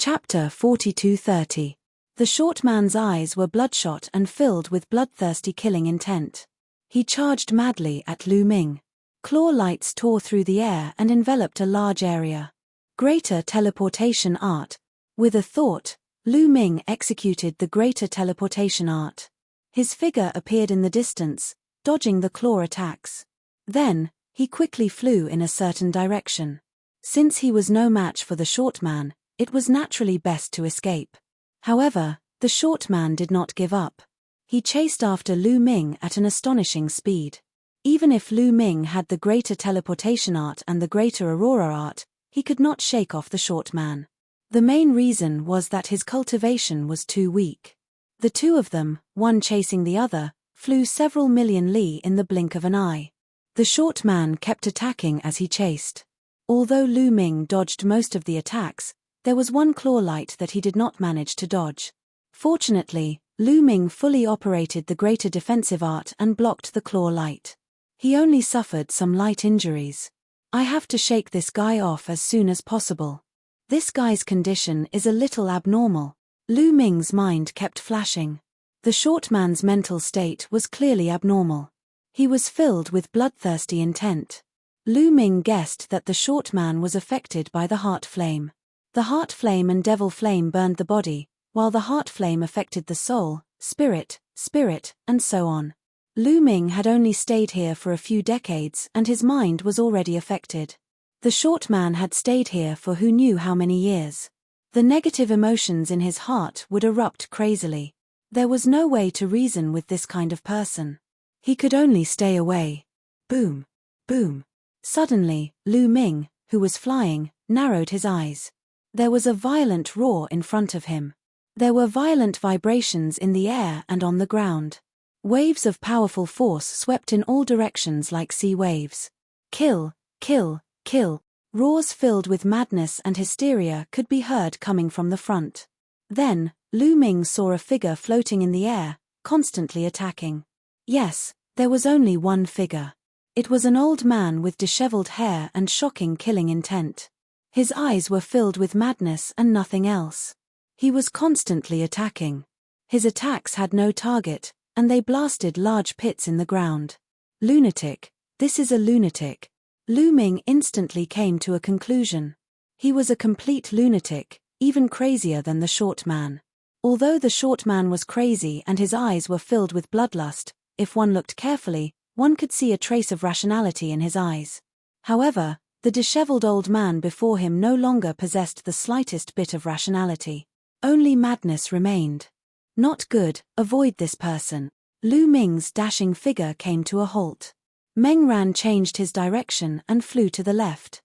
Chapter 42:30. The short man's eyes were bloodshot and filled with bloodthirsty killing intent. He charged madly at Lu Ming. Claw lights tore through the air and enveloped a large area. Greater teleportation art. With a thought, Lu Ming executed the greater teleportation art. His figure appeared in the distance, dodging the claw attacks. Then, he quickly flew in a certain direction. Since he was no match for the short man, it was naturally best to escape. However, the short man did not give up. He chased after Lu Ming at an astonishing speed. Even if Lu Ming had the greater teleportation art and the greater aurora art, he could not shake off the short man. The main reason was that his cultivation was too weak. The two of them, one chasing the other, flew several million li in the blink of an eye. The short man kept attacking as he chased. Although Lu Ming dodged most of the attacks, there was one claw light that he did not manage to dodge. Fortunately, Lu Ming fully operated the greater defensive art and blocked the claw light. He only suffered some light injuries. I have to shake this guy off as soon as possible. This guy's condition is a little abnormal. Lu Ming's mind kept flashing. The short man's mental state was clearly abnormal. He was filled with bloodthirsty intent. Lu Ming guessed that the short man was affected by the heart flame. The heart flame and devil flame burned the body, while the heart flame affected the soul, spirit, and so on. Lu Ming had only stayed here for a few decades and his mind was already affected. The short man had stayed here for who knew how many years. The negative emotions in his heart would erupt crazily. There was no way to reason with this kind of person. He could only stay away. Boom. Boom. Suddenly, Lu Ming, who was flying, narrowed his eyes. There was a violent roar in front of him. There were violent vibrations in the air and on the ground. Waves of powerful force swept in all directions like sea waves. Kill, kill, kill. Roars filled with madness and hysteria could be heard coming from the front. Then, Lu Ming saw a figure floating in the air, constantly attacking. Yes, there was only one figure. It was an old man with disheveled hair and shocking killing intent. His eyes were filled with madness and nothing else. He was constantly attacking. His attacks had no target, and they blasted large pits in the ground. Lunatic. This is a lunatic. Lu Ming instantly came to a conclusion. He was a complete lunatic, even crazier than the short man. Although the short man was crazy and his eyes were filled with bloodlust, if one looked carefully, one could see a trace of rationality in his eyes. However, the disheveled old man before him no longer possessed the slightest bit of rationality. Only madness remained. Not good, avoid this person. Lu Ming's dashing figure came to a halt. Meng Ran changed his direction and flew to the left.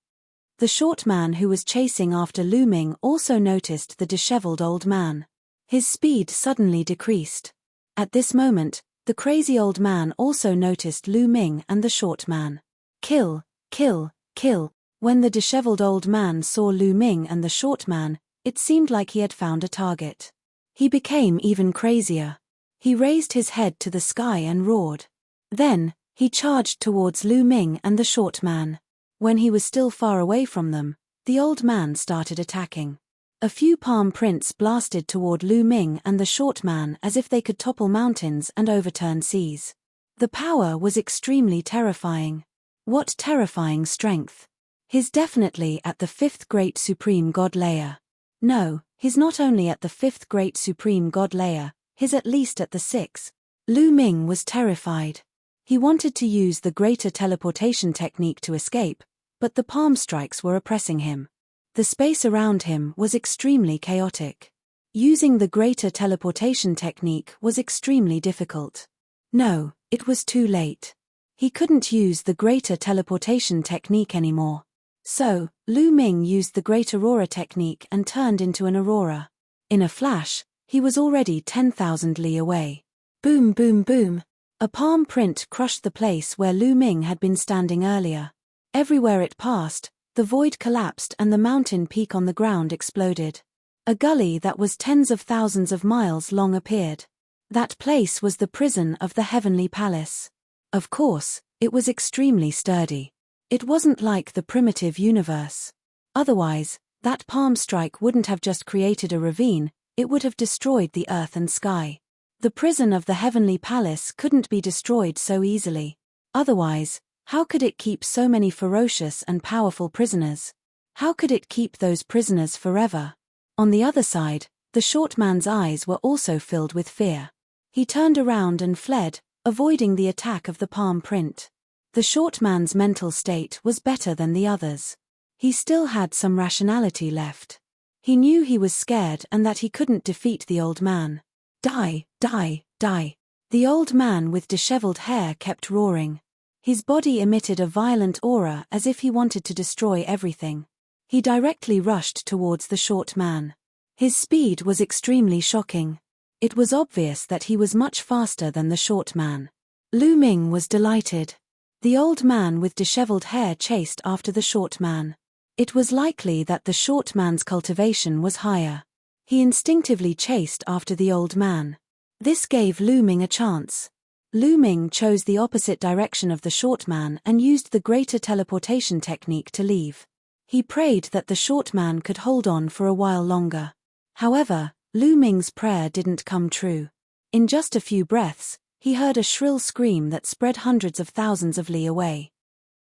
The short man who was chasing after Lu Ming also noticed the disheveled old man. His speed suddenly decreased. At this moment, the crazy old man also noticed Lu Ming and the short man. Kill, kill, kill. When the disheveled old man saw Lu Ming and the short man, it seemed like he had found a target. He became even crazier. He raised his head to the sky and roared. Then, he charged towards Lu Ming and the short man. When he was still far away from them, the old man started attacking. A few palm prints blasted toward Lu Ming and the short man as if they could topple mountains and overturn seas. The power was extremely terrifying. What terrifying strength. He's definitely at the 5th Great Supreme God layer. No, he's not only at the 5th Great Supreme God layer, he's at least at the 6th. Lu Ming was terrified. He wanted to use the greater teleportation technique to escape, but the palm strikes were oppressing him. The space around him was extremely chaotic. Using the greater teleportation technique was extremely difficult. No, it was too late. He couldn't use the greater teleportation technique anymore. So, Lu Ming used the great aurora technique and turned into an aurora. In a flash, he was already 10,000 li away. Boom boom boom. A palm print crushed the place where Lu Ming had been standing earlier. Everywhere it passed, the void collapsed and the mountain peak on the ground exploded. A gully that was tens of thousands of miles long appeared. That place was the prison of the Heavenly Palace. Of course, it was extremely sturdy. It wasn't like the primitive universe. Otherwise, That palm strike wouldn't have just created a ravine, it would have destroyed the earth and sky. The prison of the heavenly palace couldn't be destroyed so easily. Otherwise, how could it keep so many ferocious and powerful prisoners? How could it keep those prisoners forever? On the other side, the short man's eyes were also filled with fear. He turned around and fled, avoiding the attack of the palm print. The short man's mental state was better than the others. He still had some rationality left. He knew he was scared and that he couldn't defeat the old man. Die, die, die. The old man with disheveled hair kept roaring. His body emitted a violent aura as if he wanted to destroy everything. He directly rushed towards the short man. His speed was extremely shocking. It was obvious that he was much faster than the short man. Lu Ming was delighted. The old man with disheveled hair chased after the short man. It was likely that the short man's cultivation was higher. He instinctively chased after the old man. This gave Lu Ming a chance. Lu Ming chose the opposite direction of the short man and used the greater teleportation technique to leave. He prayed that the short man could hold on for a while longer. However, Lu Ming's prayer didn't come true. In just a few breaths, he heard a shrill scream that spread hundreds of thousands of li away.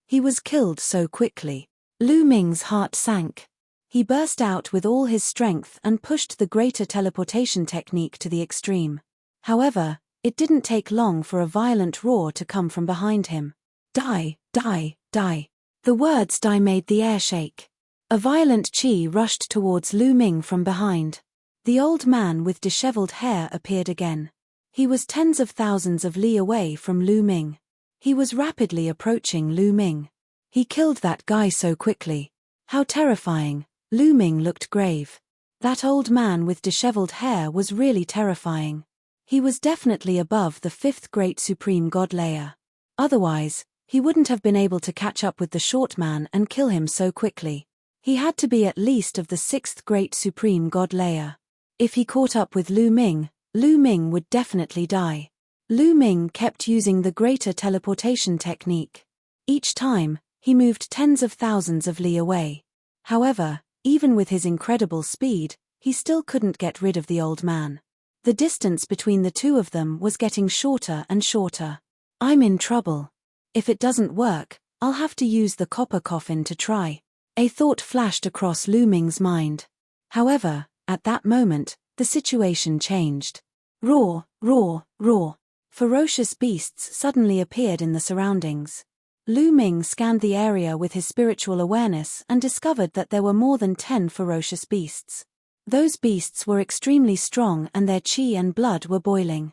He was killed so quickly. Lu Ming's heart sank. He burst out with all his strength and pushed the greater teleportation technique to the extreme. However, it didn't take long for a violent roar to come from behind him. Die, die, die. The words die made the air shake. A violent chi rushed towards Lu Ming from behind. The old man with disheveled hair appeared again. He was tens of thousands of li away from Lu Ming. He was rapidly approaching Lu Ming. He killed that guy so quickly. How terrifying. Lu Ming looked grave. That old man with disheveled hair was really terrifying. He was definitely above the fifth great supreme god layer. Otherwise, he wouldn't have been able to catch up with the short man and kill him so quickly. He had to be at least of the sixth great supreme god layer. If he caught up with Lu Ming would definitely die. Lu Ming kept using the greater teleportation technique. Each time, he moved tens of thousands of li away. However, even with his incredible speed, he still couldn't get rid of the old man. The distance between the two of them was getting shorter and shorter. I'm in trouble. If it doesn't work, I'll have to use the copper coffin to try. A thought flashed across Lu Ming's mind. However, at that moment, the situation changed. Roar, roar, roar. Ferocious beasts suddenly appeared in the surroundings. Lu Ming scanned the area with his spiritual awareness and discovered that there were more than 10 ferocious beasts. Those beasts were extremely strong and their chi and blood were boiling.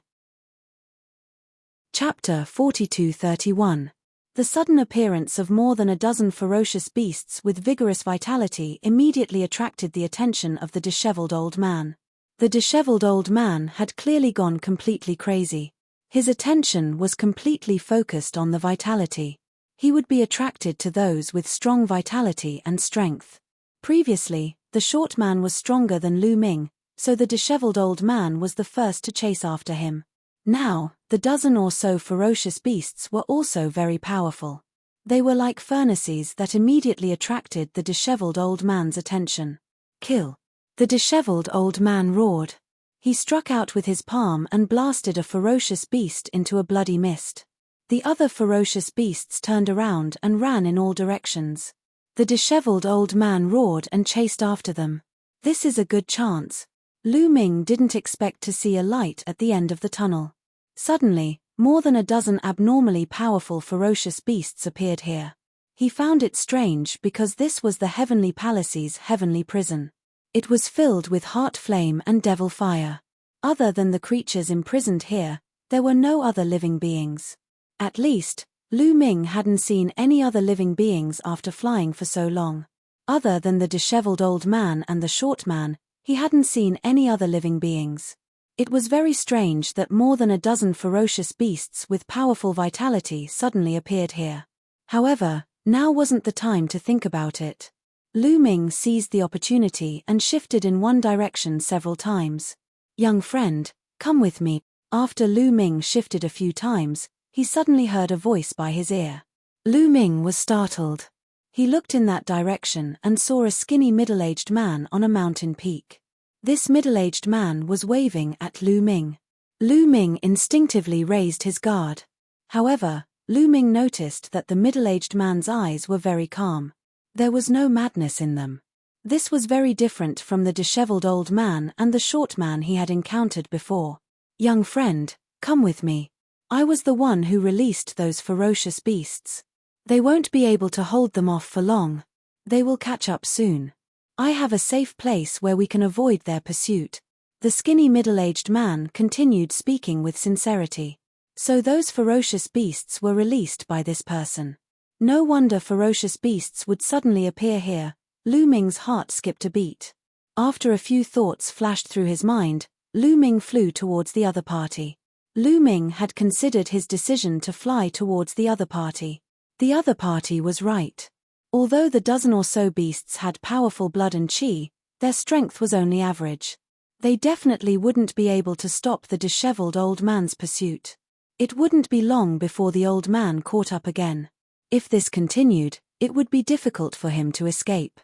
Chapter 42:31. The sudden appearance of more than a dozen ferocious beasts with vigorous vitality immediately attracted the attention of the disheveled old man. The disheveled old man had clearly gone completely crazy. His attention was completely focused on the vitality. He would be attracted to those with strong vitality and strength. Previously, the short man was stronger than Lu Ming, so the disheveled old man was the first to chase after him. Now, the dozen or so ferocious beasts were also very powerful. They were like furnaces that immediately attracted the disheveled old man's attention. Kill. The disheveled old man roared. He struck out with his palm and blasted a ferocious beast into a bloody mist. The other ferocious beasts turned around and ran in all directions. The disheveled old man roared and chased after them. This is a good chance. Lu Ming didn't expect to see a light at the end of the tunnel. Suddenly, more than a dozen abnormally powerful ferocious beasts appeared here. He found it strange because this was the Heavenly Palace's heavenly prison. It was filled with heart flame and devil fire. Other than the creatures imprisoned here, there were no other living beings. At least, Lu Ming hadn't seen any other living beings after flying for so long. Other than the disheveled old man and the short man, he hadn't seen any other living beings. It was very strange that more than a dozen ferocious beasts with powerful vitality suddenly appeared here. However, now wasn't the time to think about it. Lu Ming seized the opportunity and shifted in one direction several times. Young friend, come with me. After Lu Ming shifted a few times, he suddenly heard a voice by his ear. Lu Ming was startled. He looked in that direction and saw a skinny middle-aged man on a mountain peak. This middle-aged man was waving at Lu Ming. Lu Ming instinctively raised his guard. However, Lu Ming noticed that the middle-aged man's eyes were very calm. There was no madness in them. This was very different from the disheveled old man and the short man he had encountered before. "Young friend, come with me. I was the one who released those ferocious beasts. They won't be able to hold them off for long. They will catch up soon. I have a safe place where we can avoid their pursuit." The skinny middle-aged man continued speaking with sincerity. So those ferocious beasts were released by this person. No wonder ferocious beasts would suddenly appear here. Lu Ming's heart skipped a beat. After a few thoughts flashed through his mind, Lu Ming flew towards the other party. Lu Ming had considered his decision to fly towards the other party. The other party was right. Although the dozen or so beasts had powerful blood and chi, their strength was only average. They definitely wouldn't be able to stop the disheveled old man's pursuit. It wouldn't be long before the old man caught up again. If this continued, it would be difficult for him to escape.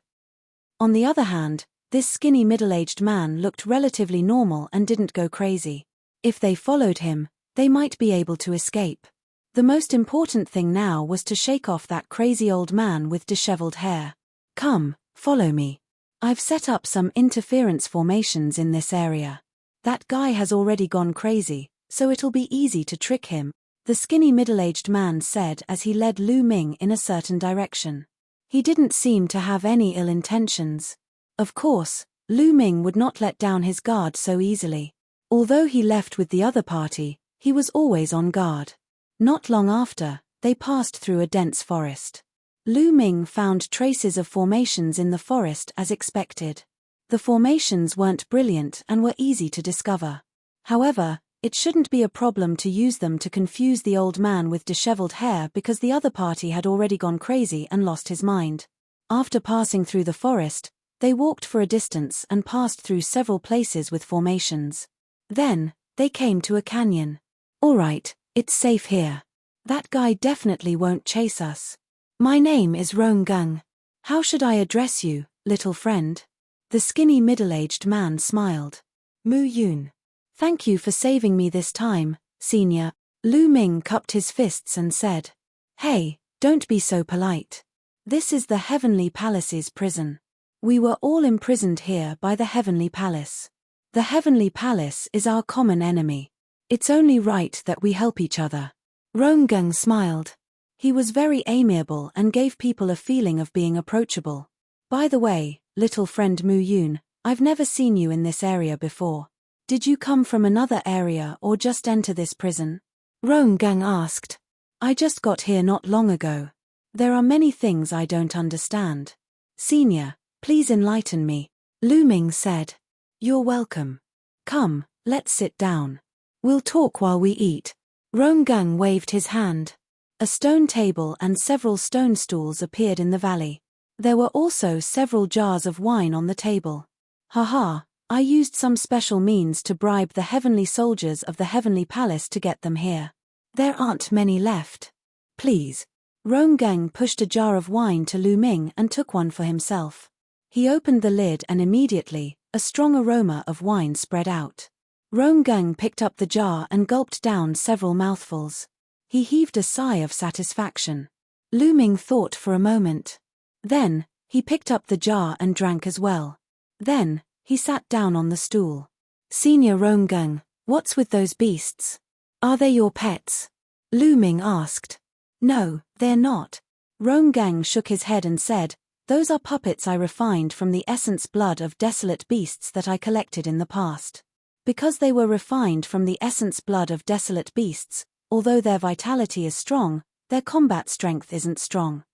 On the other hand, this skinny middle-aged man looked relatively normal and didn't go crazy. If they followed him, they might be able to escape. The most important thing now was to shake off that crazy old man with disheveled hair. "Come, follow me. I've set up some interference formations in this area. That guy has already gone crazy, so it'll be easy to trick him," the skinny middle-aged man said as he led Lu Ming in a certain direction. He didn't seem to have any ill intentions. Of course, Lu Ming would not let down his guard so easily. Although he left with the other party, he was always on guard. Not long after, they passed through a dense forest. Lu Ming found traces of formations in the forest as expected. The formations weren't brilliant and were easy to discover. However, it shouldn't be a problem to use them to confuse the old man with disheveled hair because the other party had already gone crazy and lost his mind. After passing through the forest, they walked for a distance and passed through several places with formations. Then, they came to a canyon. "All right, it's safe here. That guy definitely won't chase us. My name is Ronggung. How should I address you, little friend?" The skinny middle-aged man smiled. "Mu Yun. Thank you for saving me this time, senior." Lu Ming cupped his fists and said. "Hey, don't be so polite. This is the Heavenly Palace's prison. We were all imprisoned here by the Heavenly Palace. The Heavenly Palace is our common enemy. It's only right that we help each other." Ronggung smiled. He was very amiable and gave people a feeling of being approachable. "By the way, little friend Mu Yun, I've never seen you in this area before. Did you come from another area or just enter this prison?" Ronggung asked. "I just got here not long ago. There are many things I don't understand. Senior, please enlighten me," Lu Ming said. "You're welcome. Come, let's sit down. We'll talk while we eat." Ronggung waved his hand. A stone table and several stone stools appeared in the valley. There were also several jars of wine on the table. "Haha, I used some special means to bribe the heavenly soldiers of the Heavenly Palace to get them here. There aren't many left. Please." Ronggung pushed a jar of wine to Lu Ming and took one for himself. He opened the lid and immediately, a strong aroma of wine spread out. Ronggung picked up the jar and gulped down several mouthfuls. He heaved a sigh of satisfaction. Lu Ming thought for a moment. Then, he picked up the jar and drank as well. Then, he sat down on the stool. "Senior Ronggung, what's with those beasts? Are they your pets?" Lu Ming asked. "No, they're not." Ronggung shook his head and said, "Those are puppets I refined from the essence blood of desolate beasts that I collected in the past. Because they were refined from the essence blood of desolate beasts, although their vitality is strong, their combat strength isn't strong.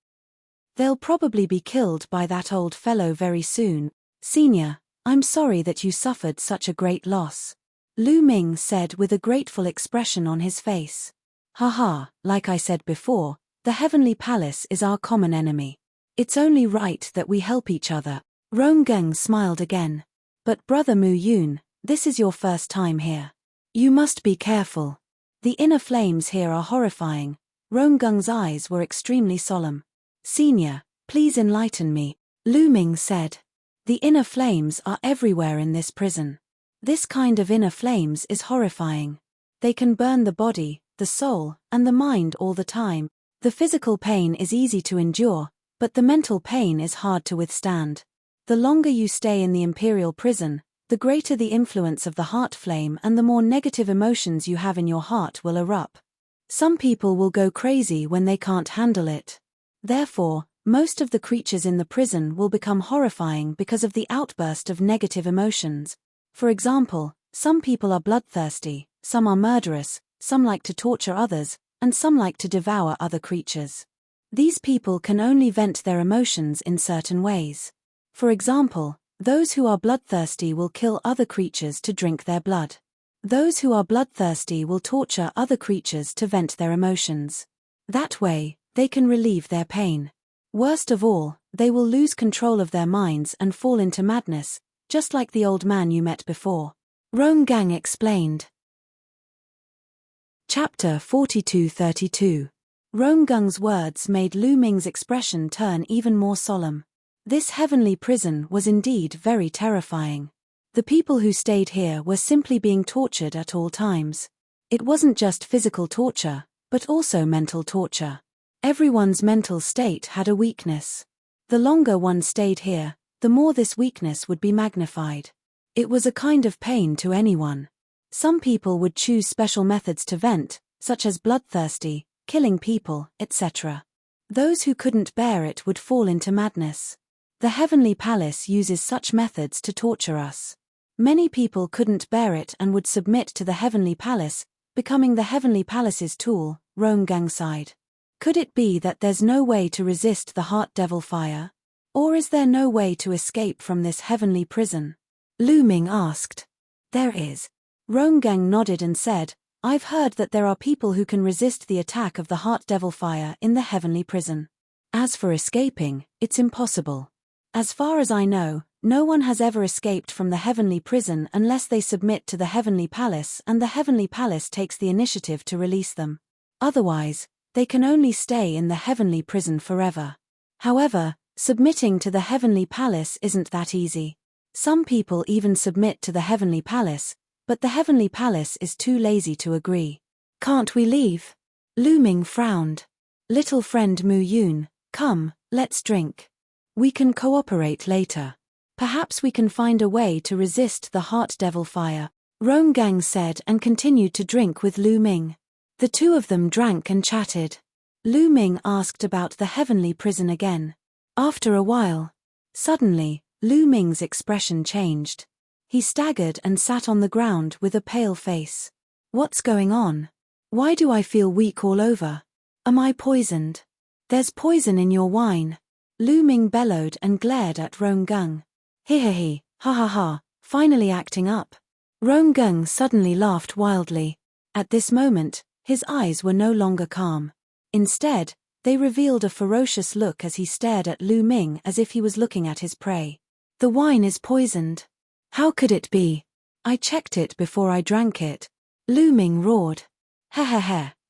They'll probably be killed by that old fellow very soon. Senior, I'm sorry that you suffered such a great loss," Lu Ming said with a grateful expression on his face. "Haha, like I said before, the Heavenly Palace is our common enemy. It's only right that we help each other." Ronggung smiled again. "But Brother Mu Yun, this is your first time here. You must be careful. The inner flames here are horrifying." Ronggung's eyes were extremely solemn. "Senior, Please enlighten me, Lu Ming said. The inner flames are everywhere in this prison. This kind of inner flames is horrifying. They can burn the body, the soul, and the mind all the time. The physical pain is easy to endure, but the mental pain is hard to withstand. The longer you stay in the imperial prison, the greater the influence of the heart flame and the more negative emotions you have in your heart will erupt. Some people will go crazy when they can't handle it. Therefore, most of the creatures in the prison will become horrifying because of the outburst of negative emotions. For example, some people are bloodthirsty, some are murderous, some like to torture others, and some like to devour other creatures. These people can only vent their emotions in certain ways. For example, those who are bloodthirsty will kill other creatures to drink their blood. Those who are bloodthirsty will torture other creatures to vent their emotions. That way, they can relieve their pain. Worst of all, they will lose control of their minds and fall into madness, just like the old man you met before. Ronggang explained. Chapter 42-32. Ronggang's words made Lu Ming's expression turn even more solemn. This heavenly prison was indeed very terrifying. The people who stayed here were simply being tortured at all times. It wasn't just physical torture, but also mental torture. Everyone's mental state had a weakness. The longer one stayed here, the more this weakness would be magnified. It was a kind of pain to anyone. Some people would choose special methods to vent, such as bloodthirsty, killing people, etc. Those who couldn't bear it would fall into madness. The Heavenly Palace uses such methods to torture us. Many people couldn't bear it and would submit to the Heavenly Palace, becoming the Heavenly Palace's tool. Ronggang sighed. Could it be that there's no way to resist the heart devil fire? Or is there no way to escape from this heavenly prison? Lu Ming asked. There is. Ronggang nodded and said, I've heard that there are people who can resist the attack of the heart devil fire in the heavenly prison. As for escaping, it's impossible. As far as I know, no one has ever escaped from the heavenly prison unless they submit to the Heavenly Palace and the Heavenly Palace takes the initiative to release them. Otherwise, they can only stay in the heavenly prison forever. However, submitting to the Heavenly Palace isn't that easy. Some people even submit to the Heavenly Palace, but the Heavenly Palace is too lazy to agree. Can't we leave? Lu Ming frowned. Little friend Mu Yun, come, let's drink. We can cooperate later. Perhaps we can find a way to resist the heart devil fire, Ronggang said and continued to drink with Lu Ming. The two of them drank and chatted. Lu Ming asked about the heavenly prison again. After a while, suddenly, Lu Ming's expression changed. He staggered and sat on the ground with a pale face. What's going on? Why do I feel weak all over? Am I poisoned? There's poison in your wine. Lu Ming bellowed and glared at Ronggang. He, ha ha ha, finally acting up. Ronggang suddenly laughed wildly. At this moment, his eyes were no longer calm. Instead, they revealed a ferocious look as he stared at Lu Ming as if he was looking at his prey. The wine is poisoned. How could it be? I checked it before I drank it. Lu Ming roared. He,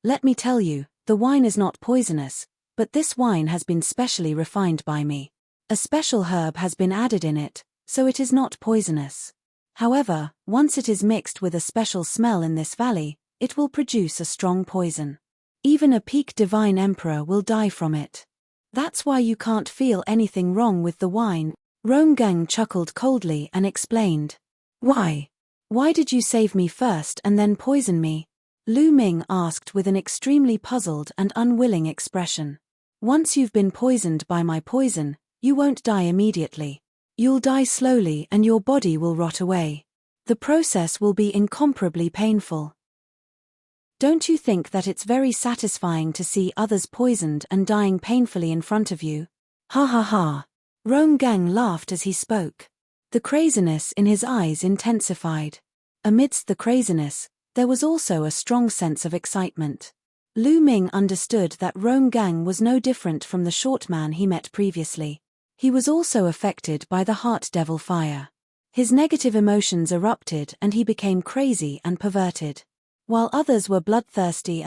let me tell you, the wine is not poisonous, but this wine has been specially refined by me. A special herb has been added in it, so it is not poisonous. However, once it is mixed with a special smell in this valley, it will produce a strong poison. Even a peak divine emperor will die from it. That's why you can't feel anything wrong with the wine. Ronggang chuckled coldly and explained. Why? Why did you save me first and then poison me? Lu Ming asked with an extremely puzzled and unwilling expression. Once you've been poisoned by my poison, you won't die immediately. You'll die slowly and your body will rot away. The process will be incomparably painful. Don't you think that it's very satisfying to see others poisoned and dying painfully in front of you? Ha ha ha. Ronggang laughed as he spoke. The craziness in his eyes intensified. Amidst the craziness, there was also a strong sense of excitement. Lu Ming understood that Ronggang was no different from the short man he met previously. He was also affected by the heart devil fire. His negative emotions erupted and he became crazy and perverted. While others were bloodthirsty,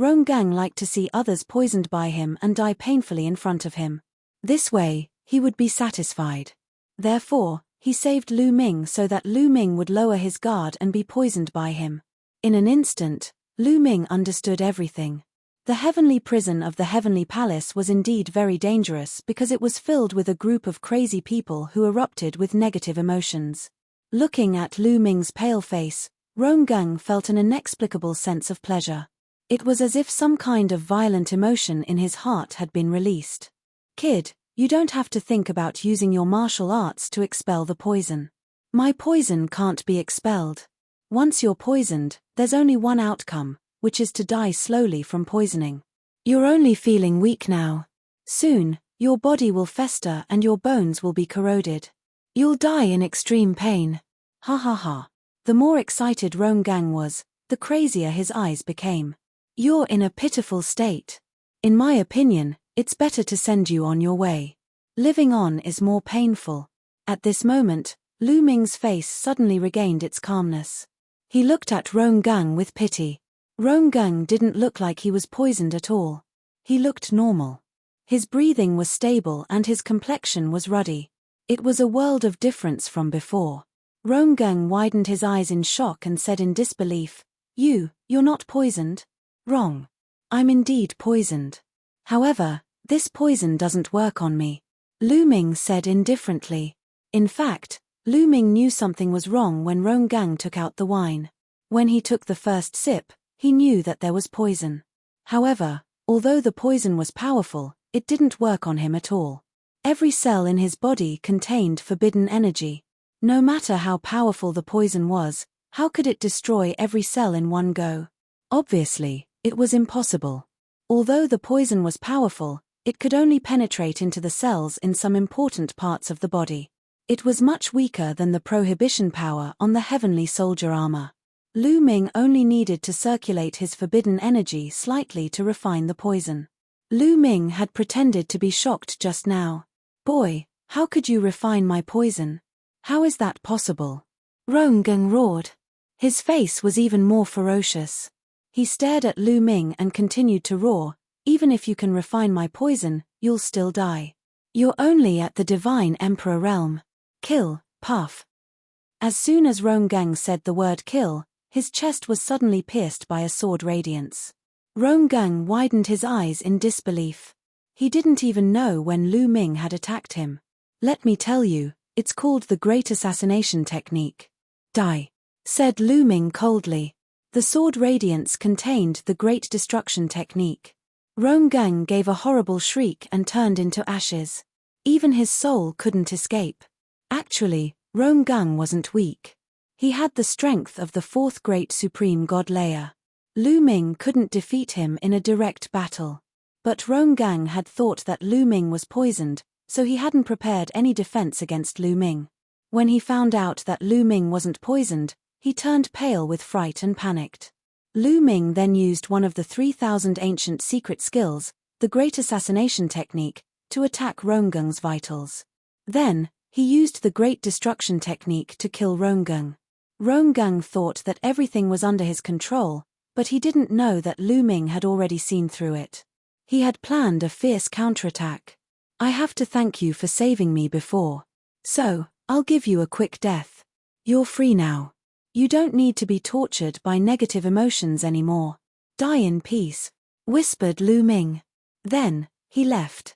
Ronggang liked to see others poisoned by him and die painfully in front of him. This way, he would be satisfied. Therefore, he saved Lu Ming so that Lu Ming would lower his guard and be poisoned by him. In an instant, Lu Ming understood everything. The heavenly prison of the heavenly palace was indeed very dangerous because it was filled with a group of crazy people who erupted with negative emotions. Looking at Lu Ming's pale face, Ronggang felt an inexplicable sense of pleasure. It was as if some kind of violent emotion in his heart had been released. Kid, you don't have to think about using your martial arts to expel the poison. My poison can't be expelled. Once you're poisoned, there's only one outcome, which is to die slowly from poisoning. You're only feeling weak now. Soon, your body will fester and your bones will be corroded. You'll die in extreme pain. Ha ha ha. The more excited Ronggang was, the crazier his eyes became. You're in a pitiful state. In my opinion, it's better to send you on your way. Living on is more painful. At this moment, Lu Ming's face suddenly regained its calmness. He looked at Ronggang with pity. Ronggang didn't look like he was poisoned at all. He looked normal. His breathing was stable and his complexion was ruddy. It was a world of difference from before. Ronggang widened his eyes in shock and said in disbelief, You're not poisoned? Wrong. I'm indeed poisoned. However, this poison doesn't work on me. Lu Ming said indifferently. In fact, Lu Ming knew something was wrong when Ronggang took out the wine. When he took the first sip, he knew that there was poison. However, although the poison was powerful, it didn't work on him at all. Every cell in his body contained forbidden energy. No matter how powerful the poison was, how could it destroy every cell in one go? Obviously, it was impossible. Although the poison was powerful, it could only penetrate into the cells in some important parts of the body. It was much weaker than the prohibition power on the heavenly soldier armor. Lu Ming only needed to circulate his forbidden energy slightly to refine the poison. Lu Ming had pretended to be shocked just now. Boy, how could you refine my poison? How is that possible? Ronggang roared. His face was even more ferocious. He stared at Lu Ming and continued to roar, even if you can refine my poison, you'll still die. You're only at the divine emperor realm. Kill, puff. As soon as Ronggang said the word kill, his chest was suddenly pierced by a sword radiance. Ronggang widened his eyes in disbelief. He didn't even know when Lu Ming had attacked him. Let me tell you, it's called the Great Assassination Technique. Die, said Lu Ming coldly. The sword radiance contained the Great Destruction Technique. Ronggang gave a horrible shriek and turned into ashes. Even his soul couldn't escape. Actually, Ronggang wasn't weak. He had the strength of the fourth great supreme god Leia. Lu Ming couldn't defeat him in a direct battle. But Ronggang had thought that Lu Ming was poisoned, so he hadn't prepared any defense against Lu Ming. When he found out that Lu Ming wasn't poisoned, he turned pale with fright and panicked. Lu Ming then used one of the 3,000 ancient secret skills, the Great Assassination Technique, to attack Ronggang's vitals. Then, he used the Great Destruction Technique to kill Ronggang. Ronggang thought that everything was under his control, but he didn't know that Lu Ming had already seen through it. He had planned a fierce counterattack. I have to thank you for saving me before. So, I'll give you a quick death. You're free now. You don't need to be tortured by negative emotions anymore. Die in peace, whispered Lu Ming. Then, he left.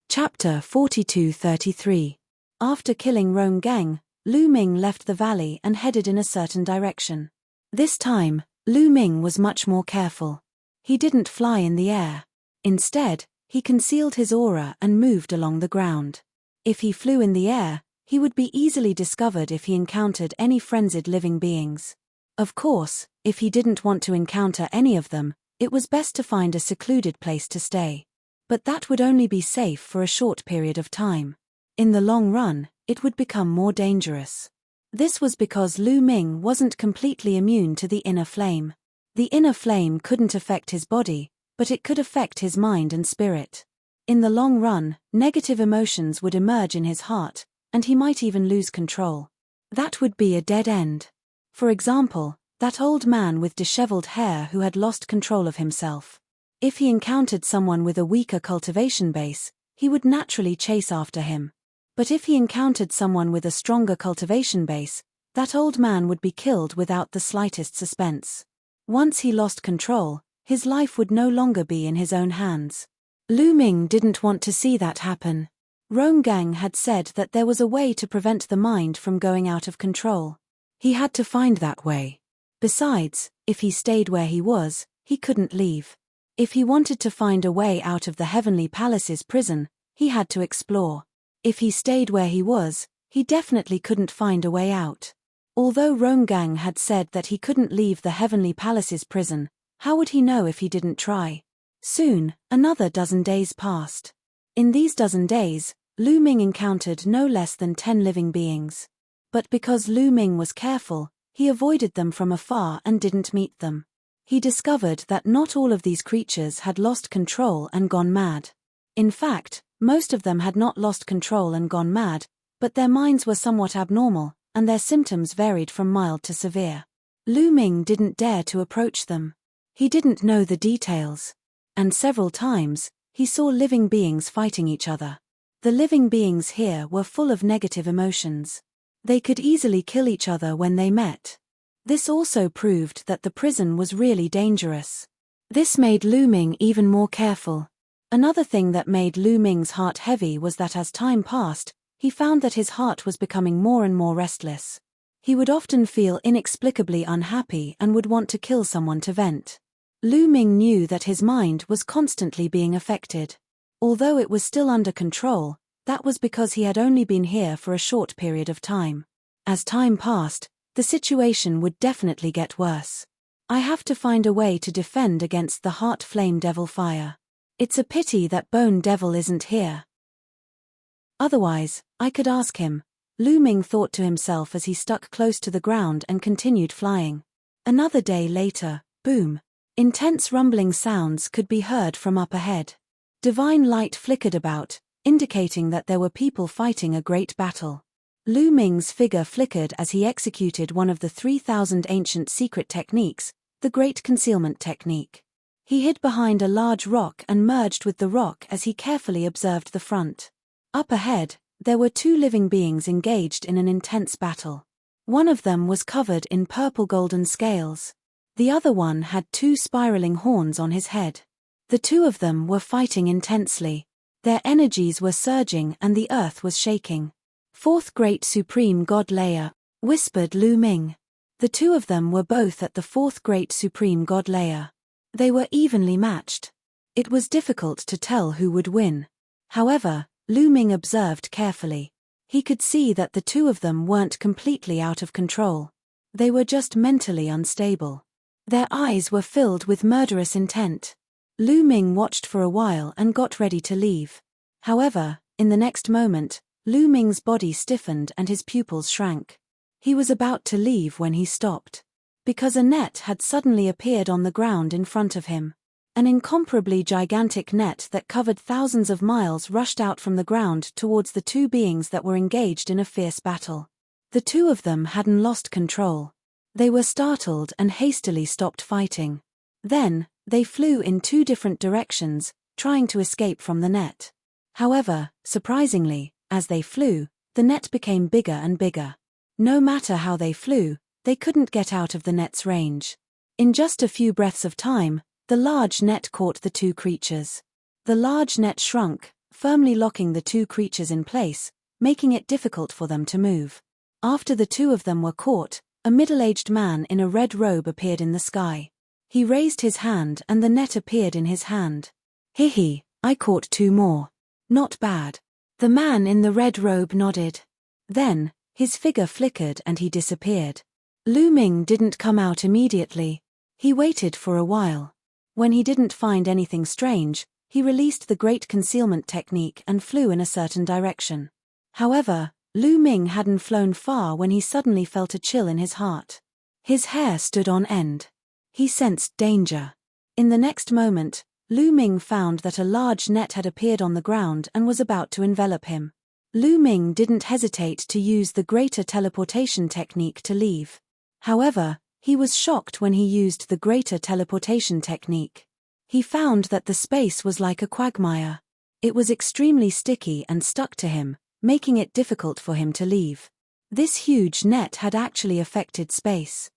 Chapter 42-33. After killing Ronggang, Lu Ming left the valley and headed in a certain direction. This time, Lu Ming was much more careful. He didn't fly in the air. Instead, he concealed his aura and moved along the ground. If he flew in the air, he would be easily discovered if he encountered any frenzied living beings. Of course, if he didn't want to encounter any of them, it was best to find a secluded place to stay. But that would only be safe for a short period of time. In the long run, it would become more dangerous. This was because Lu Ming wasn't completely immune to the inner flame. The inner flame couldn't affect his body, but it could affect his mind and spirit. In the long run, negative emotions would emerge in his heart, and he might even lose control. That would be a dead end. For example, That old man with disheveled hair who had lost control of himself. If he encountered someone with a weaker cultivation base, he would naturally chase after him. But if he encountered someone with a stronger cultivation base, that old man would be killed without the slightest suspense. Once he lost control, his life would no longer be in his own hands. Lu Ming didn't want to see that happen. Ronggang had said that there was a way to prevent the mind from going out of control. He had to find that way. Besides, if he stayed where he was, he couldn't leave. If he wanted to find a way out of the Heavenly Palace's prison, he had to explore. If he stayed where he was, he definitely couldn't find a way out. Although Ronggang had said that he couldn't leave the Heavenly Palace's prison, how would he know if he didn't try? Soon, another dozen days passed. In these dozen days, Lu Ming encountered no less than 10 living beings. But because Lu Ming was careful, he avoided them from afar and didn't meet them. He discovered that not all of these creatures had lost control and gone mad. In fact, most of them had not lost control and gone mad, but their minds were somewhat abnormal, and their symptoms varied from mild to severe. Lu Ming didn't dare to approach them. He didn't know the details. And several times, he saw living beings fighting each other. The living beings here were full of negative emotions. They could easily kill each other when they met. This also proved that the prison was really dangerous. This made Lu Ming even more careful. Another thing that made Lu Ming's heart heavy was that as time passed, he found that his heart was becoming more and more restless. He would often feel inexplicably unhappy and would want to kill someone to vent. Lu Ming knew that his mind was constantly being affected. Although it was still under control, that was because he had only been here for a short period of time. As time passed, the situation would definitely get worse. I have to find a way to defend against the Heart Flame Devil fire. It's a pity that Bone Devil isn't here. Otherwise, I could ask him, Lu Ming thought to himself as he stuck close to the ground and continued flying. Another day later, boom. Intense rumbling sounds could be heard from up ahead. Divine light flickered about, indicating that there were people fighting a great battle. Lu Ming's figure flickered as he executed one of the 3,000 ancient secret techniques, the Great Concealment Technique. He hid behind a large rock and merged with the rock as he carefully observed the front. Up ahead, there were 2 living beings engaged in an intense battle. One of them was covered in purple-golden scales. The other one had 2 spiraling horns on his head. The 2 of them were fighting intensely. Their energies were surging and the earth was shaking. Fourth Great Supreme God Layer, whispered Lu Ming. The 2 of them were both at the 4th Great Supreme God Layer. They were evenly matched. It was difficult to tell who would win. However, Lu Ming observed carefully. He could see that the 2 of them weren't completely out of control. They were just mentally unstable. Their eyes were filled with murderous intent. Lu Ming watched for a while and got ready to leave. However, in the next moment, Lu Ming's body stiffened and his pupils shrank. He was about to leave when he stopped. Because a net had suddenly appeared on the ground in front of him. An incomparably gigantic net that covered thousands of miles rushed out from the ground towards the 2 beings that were engaged in a fierce battle. The 2 of them hadn't lost control. They were startled and hastily stopped fighting. Then, they flew in 2 different directions, trying to escape from the net. However, surprisingly, as they flew, the net became bigger and bigger. No matter how they flew, they couldn't get out of the net's range. In just a few breaths of time, the large net caught the 2 creatures. The large net shrunk, firmly locking the 2 creatures in place, making it difficult for them to move. After the 2 of them were caught, a middle-aged man in a red robe appeared in the sky. He raised his hand and the net appeared in his hand. Hee, I caught 2 more. Not bad. The man in the red robe nodded. Then, his figure flickered and he disappeared. Lu Ming didn't come out immediately. He waited for a while. When he didn't find anything strange, he released the Great Concealment Technique and flew in a certain direction. However, Lu Ming hadn't flown far when he suddenly felt a chill in his heart. His hair stood on end. He sensed danger. In the next moment, Lu Ming found that a large net had appeared on the ground and was about to envelop him. Lu Ming didn't hesitate to use the Greater Teleportation Technique to leave. However, He was shocked when he used the greater teleportation technique. He found that the space was like a quagmire. It was extremely sticky and stuck to him, making it difficult for him to leave. This huge net had actually affected space.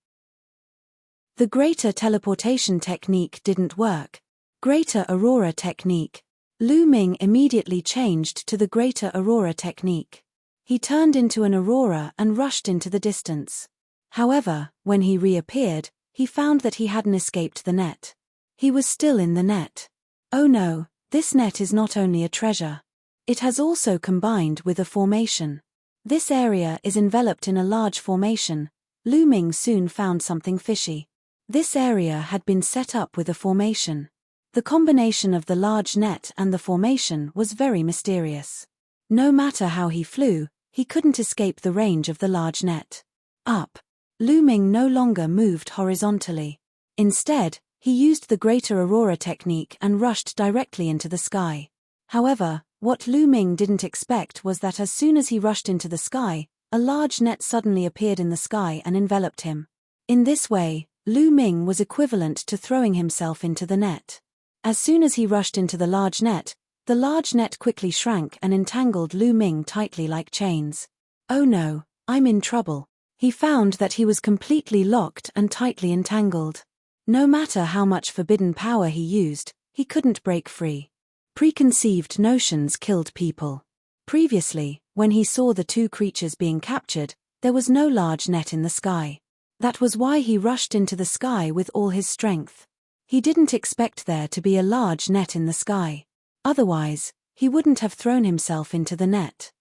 The greater teleportation technique didn't work. Greater aurora technique. Lu Ming immediately changed to the greater aurora technique. He turned into an aurora and rushed into the distance. However, when he reappeared, he found that he hadn't escaped the net. He was still in the net. Oh no, this net is not only a treasure. It has also combined with a formation. This area is enveloped in a large formation. Lu Ming soon found something fishy. This area had been set up with a formation. The combination of the large net and the formation was very mysterious. No matter how he flew, he couldn't escape the range of the large net. Up. Lu Ming no longer moved horizontally. Instead, he used the greater aurora technique and rushed directly into the sky. However, what Lu Ming didn't expect was that as soon as he rushed into the sky, a large net suddenly appeared in the sky and enveloped him. In this way, Lu Ming was equivalent to throwing himself into the net. As soon as he rushed into the large net quickly shrank and entangled Lu Ming tightly like chains. Oh no, I'm in trouble. He found that he was completely locked and tightly entangled. No matter how much forbidden power he used, he couldn't break free. Preconceived notions killed people. Previously, when he saw the two creatures being captured, there was no large net in the sky. That was why he rushed into the sky with all his strength. He didn't expect there to be a large net in the sky. Otherwise, he wouldn't have thrown himself into the net.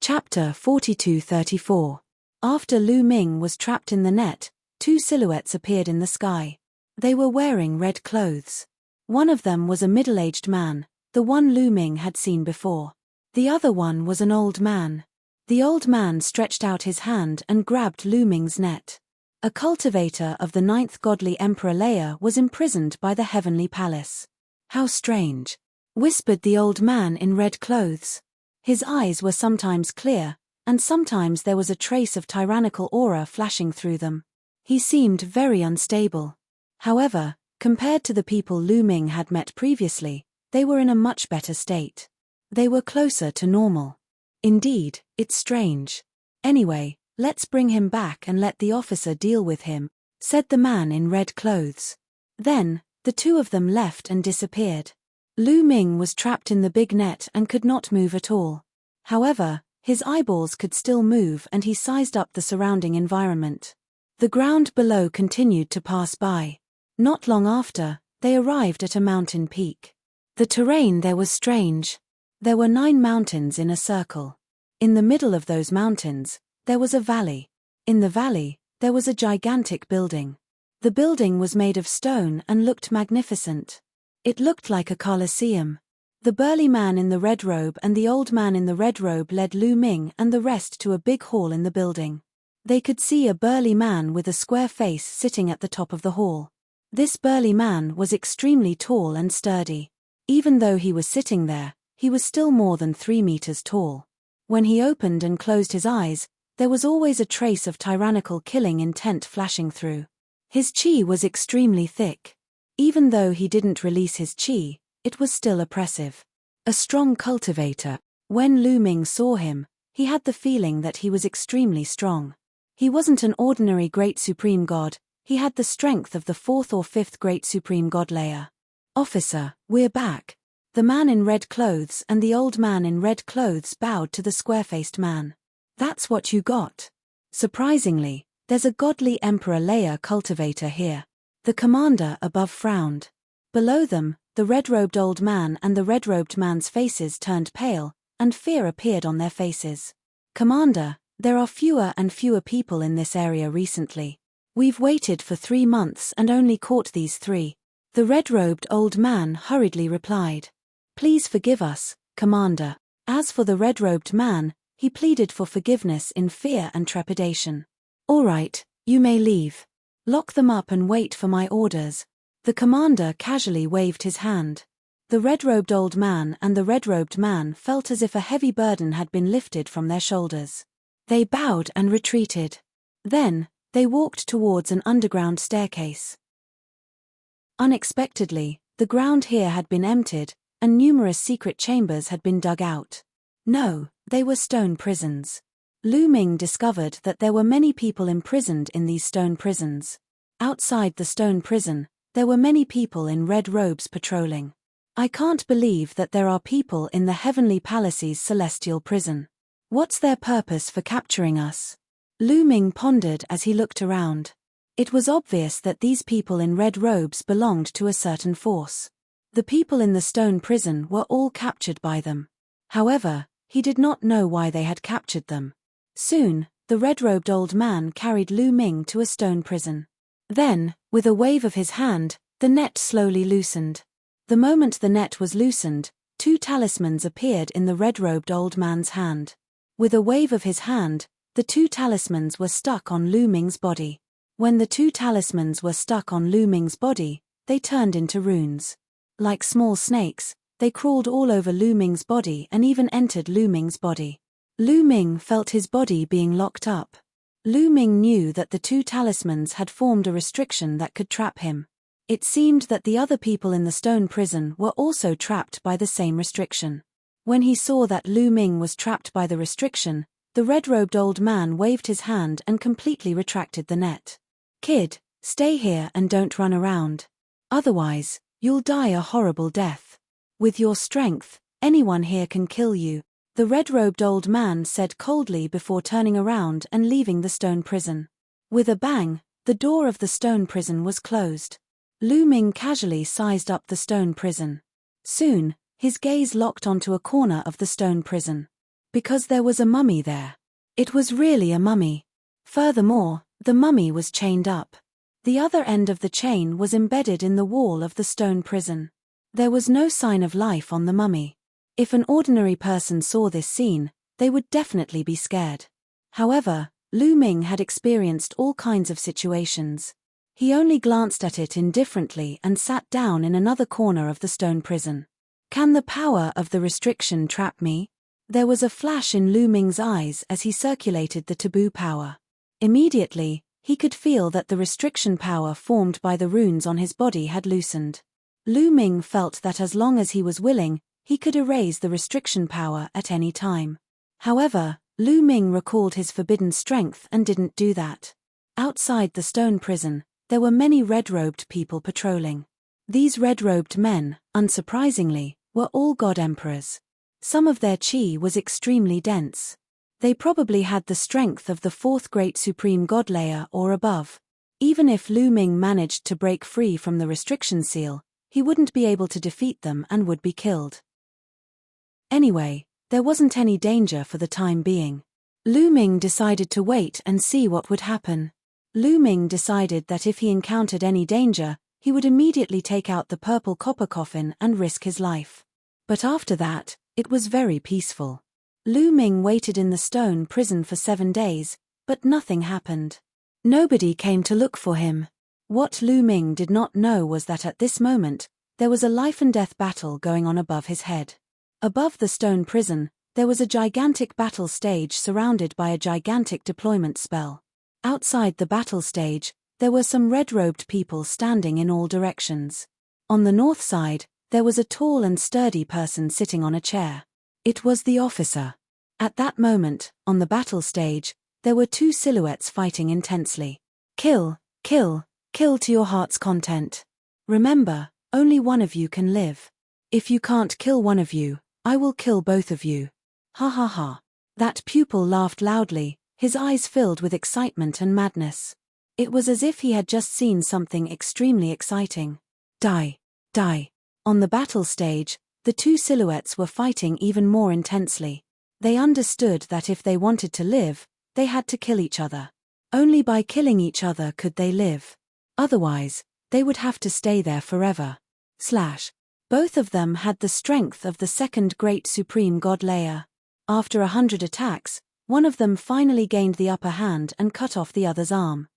Chapter 42-34. After Lu Ming was trapped in the net, two silhouettes appeared in the sky. They were wearing red clothes. One of them was a middle-aged man, the one Lu Ming had seen before. The other one was an old man. The old man stretched out his hand and grabbed Lu Ming's net. A cultivator of the 9th godly emperor Leia was imprisoned by the heavenly palace. How strange, whispered the old man in red clothes. His eyes were sometimes clear, and sometimes there was a trace of tyrannical aura flashing through them. He seemed very unstable. However, compared to the people Lu Ming had met previously, they were in a much better state. They were closer to normal. Indeed, it's strange. Anyway, let's bring him back and let the officer deal with him, said the man in red clothes. Then, the two of them left and disappeared. Lu Ming was trapped in the big net and could not move at all. However, his eyeballs could still move and he sized up the surrounding environment. The ground below continued to pass by. Not long after, they arrived at a mountain peak. The terrain there was strange. There were 9 mountains in a circle. In the middle of those mountains, there was a valley. In the valley, there was a gigantic building. The building was made of stone and looked magnificent. It looked like a colosseum. The burly man in the red robe and the old man in the red robe led Lu Ming and the rest to a big hall in the building. They could see a burly man with a square face sitting at the top of the hall. This burly man was extremely tall and sturdy. Even though he was sitting there, he was still more than 3 meters tall. When he opened and closed his eyes, there was always a trace of tyrannical killing intent flashing through. His chi was extremely thick. Even though he didn't release his chi, it was still oppressive. A strong cultivator. When Lu Ming saw him, he had the feeling that he was extremely strong. He wasn't an ordinary great supreme god, he had the strength of the 4th or 5th great supreme god Leia. Officer, we're back. The man in red clothes and the old man in red clothes bowed to the square-faced man. That's what you got. Surprisingly, there's a godly Emperor Leia cultivator here. The commander above frowned. Below them, the red-robed old man and the red-robed man's faces turned pale, and fear appeared on their faces. Commander, there are fewer and fewer people in this area recently. We've waited for 3 months and only caught these 3. The red-robed old man hurriedly replied. Please forgive us, Commander. As for the red-robed man, he pleaded for forgiveness in fear and trepidation. All right, you may leave. Lock them up and wait for my orders. The commander casually waved his hand. The red-robed old man and the red-robed man felt as if a heavy burden had been lifted from their shoulders. They bowed and retreated. Then, they walked towards an underground staircase. Unexpectedly, the ground here had been emptied, and numerous secret chambers had been dug out. No, they were stone prisons. Lu Ming discovered that there were many people imprisoned in these stone prisons. Outside the stone prison, there were many people in red robes patrolling. I can't believe that there are people in the Heavenly Palace's celestial prison. What's their purpose for capturing us? Lu Ming pondered as he looked around. It was obvious that these people in red robes belonged to a certain force. The people in the stone prison were all captured by them. However, he did not know why they had captured them. Soon, the red-robed old man carried Lu Ming to a stone prison. Then, with a wave of his hand, the net slowly loosened. The moment the net was loosened, 2 talismans appeared in the red-robed old man's hand. With a wave of his hand, the 2 talismans were stuck on Lu Ming's body. When the 2 talismans were stuck on Lu Ming's body, they turned into runes. Like small snakes, they crawled all over Lu Ming's body and even entered Lu Ming's body. Lu Ming felt his body being locked up. Lu Ming knew that the 2 talismans had formed a restriction that could trap him. It seemed that the other people in the stone prison were also trapped by the same restriction. When he saw that Lu Ming was trapped by the restriction, the red-robed old man waved his hand and completely retracted the net. "Kid, stay here and don't run around. Otherwise, you'll die a horrible death. With your strength, anyone here can kill you," the red-robed old man said coldly before turning around and leaving the stone prison. With a bang, the door of the stone prison was closed. Lu Ming casually sized up the stone prison. Soon, his gaze locked onto a corner of the stone prison. Because there was a mummy there. It was really a mummy. Furthermore, the mummy was chained up. The other end of the chain was embedded in the wall of the stone prison. There was no sign of life on the mummy. If an ordinary person saw this scene, they would definitely be scared. However, Lu Ming had experienced all kinds of situations. He only glanced at it indifferently and sat down in another corner of the stone prison. Can the power of the restriction trap me? There was a flash in Lu Ming's eyes as he circulated the taboo power. Immediately, he could feel that the restriction power formed by the runes on his body had loosened. Lu Ming felt that as long as he was willing, he could erase the restriction power at any time. However, Lu Ming recalled his forbidden strength and didn't do that. Outside the stone prison, there were many red-robed people patrolling. These red-robed men, unsurprisingly, were all god emperors. Some of their chi was extremely dense. They probably had the strength of the 4th great supreme god layer or above. Even if Lu Ming managed to break free from the restriction seal, he wouldn't be able to defeat them and would be killed. Anyway, there wasn't any danger for the time being. Lu Ming decided to wait and see what would happen. Lu Ming decided that if he encountered any danger, he would immediately take out the purple copper coffin and risk his life. But after that, it was very peaceful. Lu Ming waited in the stone prison for 7 days, but nothing happened. Nobody came to look for him. What Lu Ming did not know was that at this moment, there was a life-and-death battle going on above his head. Above the stone prison, there was a gigantic battle stage surrounded by a gigantic deployment spell. Outside the battle stage, there were some red-robed people standing in all directions. On the north side, there was a tall and sturdy person sitting on a chair. It was the officer. At that moment, on the battle stage, there were 2 silhouettes fighting intensely. Kill, kill, kill to your heart's content. Remember, only one of you can live. If you can't kill one of you, I will kill both of you. Ha ha ha. That pupil laughed loudly, his eyes filled with excitement and madness. It was as if he had just seen something extremely exciting. Die, die. On the battle stage, the 2 silhouettes were fighting even more intensely. They understood that if they wanted to live, they had to kill each other. Only by killing each other could they live. Otherwise, they would have to stay there forever. Both of them had the strength of the 2nd great supreme god layer. After 100 attacks, one of them finally gained the upper hand and cut off the other's arm.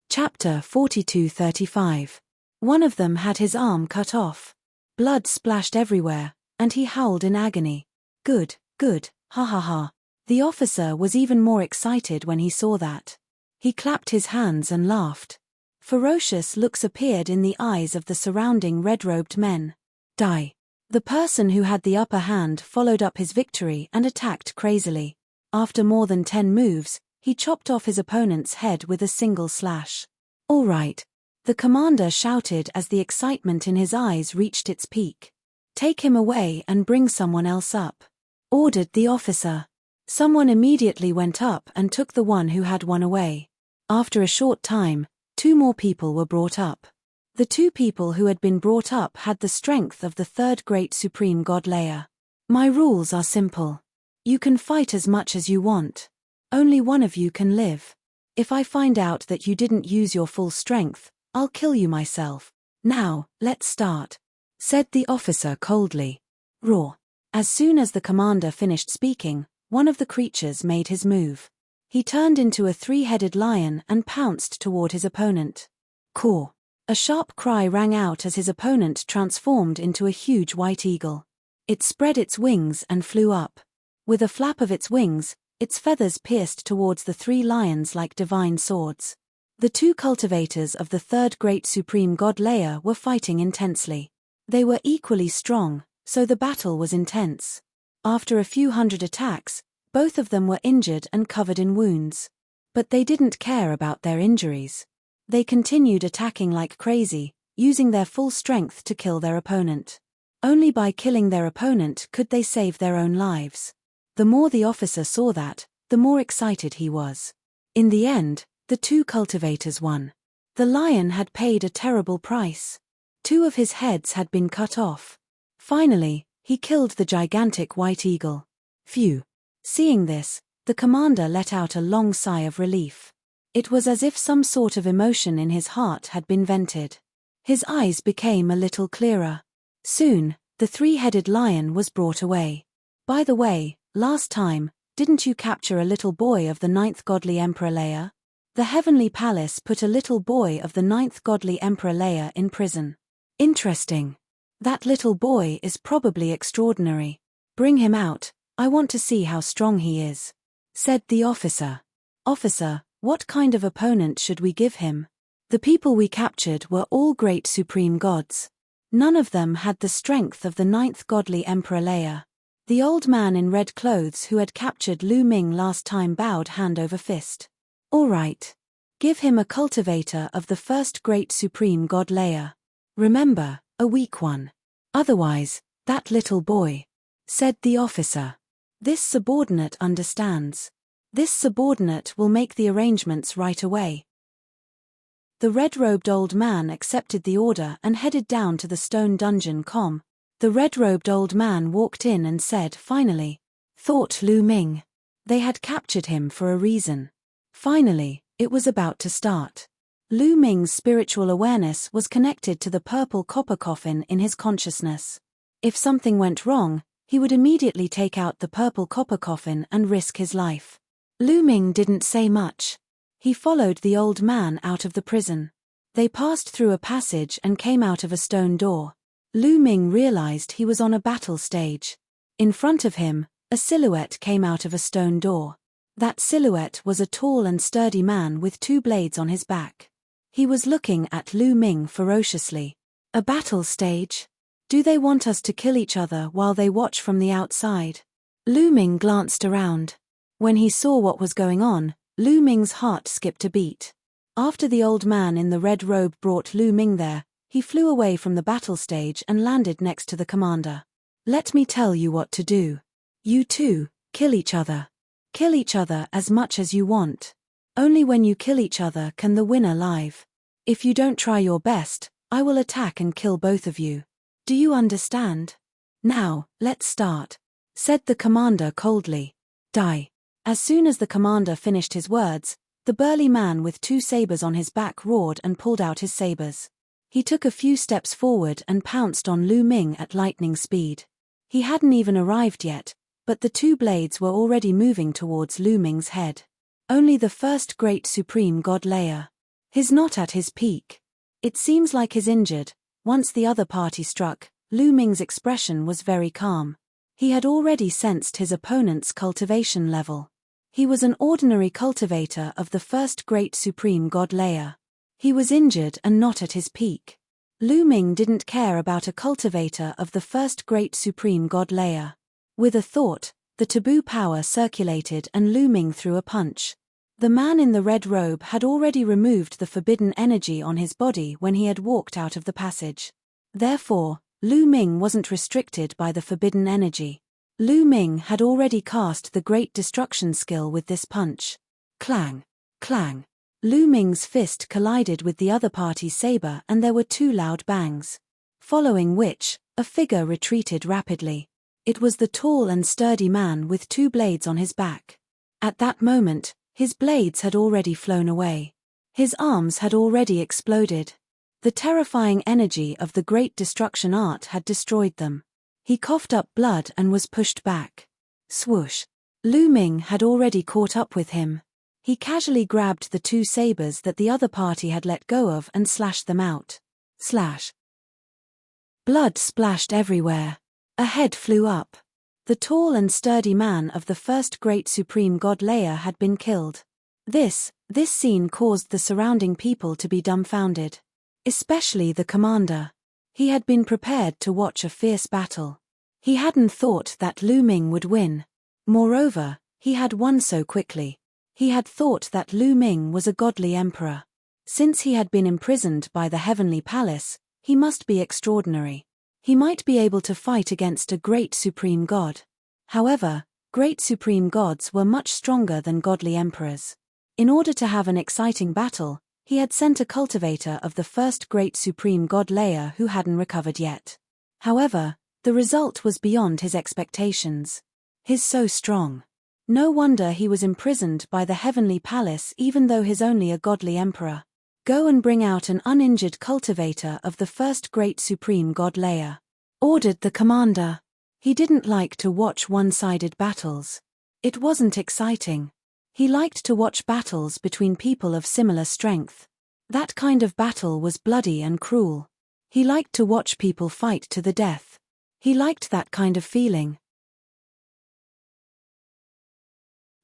Chapter 42-35. One of them had his arm cut off. Blood splashed everywhere, and he howled in agony. Good, good, ha ha ha. The officer was even more excited when he saw that. He clapped his hands and laughed. Ferocious looks appeared in the eyes of the surrounding red-robed men. Die. The person who had the upper hand followed up his victory and attacked crazily. After more than 10 moves, he chopped off his opponent's head with a single slash. All right. The commander shouted as the excitement in his eyes reached its peak. Take him away and bring someone else up, ordered the officer. Someone immediately went up and took the one who had one away. After a short time, 2 more people were brought up. The 2 people who had been brought up had the strength of the 3rd great supreme god Leia. My rules are simple. You can fight as much as you want. Only one of you can live. If I find out that you didn't use your full strength, I'll kill you myself. Now, let's start, said the officer coldly. Roar. As soon as the commander finished speaking, one of the creatures made his move. He turned into a 3-headed lion and pounced toward his opponent. Caw. A sharp cry rang out as his opponent transformed into a huge white eagle. It spread its wings and flew up. With a flap of its wings, its feathers pierced towards the 3 lions like divine swords. The 2 cultivators of the 3rd great supreme god Leia were fighting intensely. They were equally strong, so the battle was intense. After a few hundred attacks, both of them were injured and covered in wounds. But they didn't care about their injuries. They continued attacking like crazy, using their full strength to kill their opponent. Only by killing their opponent could they save their own lives. The more the officer saw that, the more excited he was. In the end, the 2 cultivators won. The lion had paid a terrible price. 2 of his heads had been cut off. Finally, he killed the gigantic white eagle. Phew. Seeing this, the commander let out a long sigh of relief. It was as if some sort of emotion in his heart had been vented. His eyes became a little clearer. Soon, the 3-headed lion was brought away. By the way, last time, didn't you capture a little boy of the 9th godly Emperor Leia? The Heavenly Palace put a little boy of the 9th godly Emperor Leia in prison. Interesting. That little boy is probably extraordinary. Bring him out, I want to see how strong he is, said the officer. Officer, what kind of opponent should we give him? The people we captured were all great supreme gods. None of them had the strength of the 9th godly Emperor Leia. The old man in red clothes who had captured Lu Ming last time bowed hand over fist. All right. Give him a cultivator of the 1st great supreme god Leia. Remember, a weak one. Otherwise, that little boy, said the officer. This subordinate understands. This subordinate will make the arrangements right away. The red-robed old man accepted the order and headed down to the stone dungeon. The red-robed old man walked in and said finally, thought Lu Ming. They had captured him for a reason. Finally, it was about to start. Lu Ming's spiritual awareness was connected to the purple copper coffin in his consciousness. If something went wrong, he would immediately take out the purple copper coffin and risk his life. Lu Ming didn't say much. He followed the old man out of the prison. They passed through a passage and came out of a stone door. Lu Ming realized he was on a battle stage. In front of him, a silhouette came out of a stone door. That silhouette was a tall and sturdy man with 2 blades on his back. He was looking at Lu Ming ferociously. A battle stage? Do they want us to kill each other while they watch from the outside? Lu Ming glanced around. When he saw what was going on, Lu Ming's heart skipped a beat. After the old man in the red robe brought Lu Ming there, he flew away from the battle stage and landed next to the commander. Let me tell you what to do. You two, kill each other. Kill each other as much as you want. Only when you kill each other can the winner live. If you don't try your best, I will attack and kill both of you. Do you understand? Now, let's start, said the commander coldly. Die. As soon as the commander finished his words, the burly man with 2 sabers on his back roared and pulled out his sabers. He took a few steps forward and pounced on Lu Ming at lightning speed. He hadn't even arrived yet, but the 2 blades were already moving towards Lu Ming's head. Only the 1st great supreme god Leia. He's not at his peak. It seems like he's injured. Once the other party struck, Lu Ming's expression was very calm. He had already sensed his opponent's cultivation level. He was an ordinary cultivator of the first great supreme god layer. He was injured and not at his peak. Lu Ming didn't care about a cultivator of the first great supreme god layer. With a thought, the taboo power circulated and Lu Ming threw a punch. The man in the red robe had already removed the forbidden energy on his body when he had walked out of the passage. Therefore, Lu Ming wasn't restricted by the forbidden energy. Lu Ming had already cast the Great Destruction skill with this punch. Clang! Clang! Lu Ming's fist collided with the other party's saber and there were two loud bangs. Following which, a figure retreated rapidly. It was the tall and sturdy man with two blades on his back. At that moment, his blades had already flown away. His arms had already exploded. The terrifying energy of the Great Destruction art had destroyed them. He coughed up blood and was pushed back. Swoosh! Lu Ming had already caught up with him. He casually grabbed the two sabers that the other party had let go of and slashed them out. Slash! Blood splashed everywhere. A head flew up. The tall and sturdy man of the first great supreme god layer had been killed. This scene caused the surrounding people to be dumbfounded. Especially the commander. He had been prepared to watch a fierce battle. He hadn't thought that Lu Ming would win. Moreover, he had won so quickly. He had thought that Lu Ming was a godly emperor. Since he had been imprisoned by the heavenly palace, he must be extraordinary. He might be able to fight against a great supreme god. However, great supreme gods were much stronger than godly emperors. In order to have an exciting battle, he had sent a cultivator of the first great supreme god layer who hadn't recovered yet. However, the result was beyond his expectations. He's so strong. No wonder he was imprisoned by the heavenly palace even though he's only a godly emperor. Go and bring out an uninjured cultivator of the first great supreme god layer, ordered the commander. He didn't like to watch one-sided battles. It wasn't exciting. He liked to watch battles between people of similar strength. That kind of battle was bloody and cruel. He liked to watch people fight to the death. He liked that kind of feeling.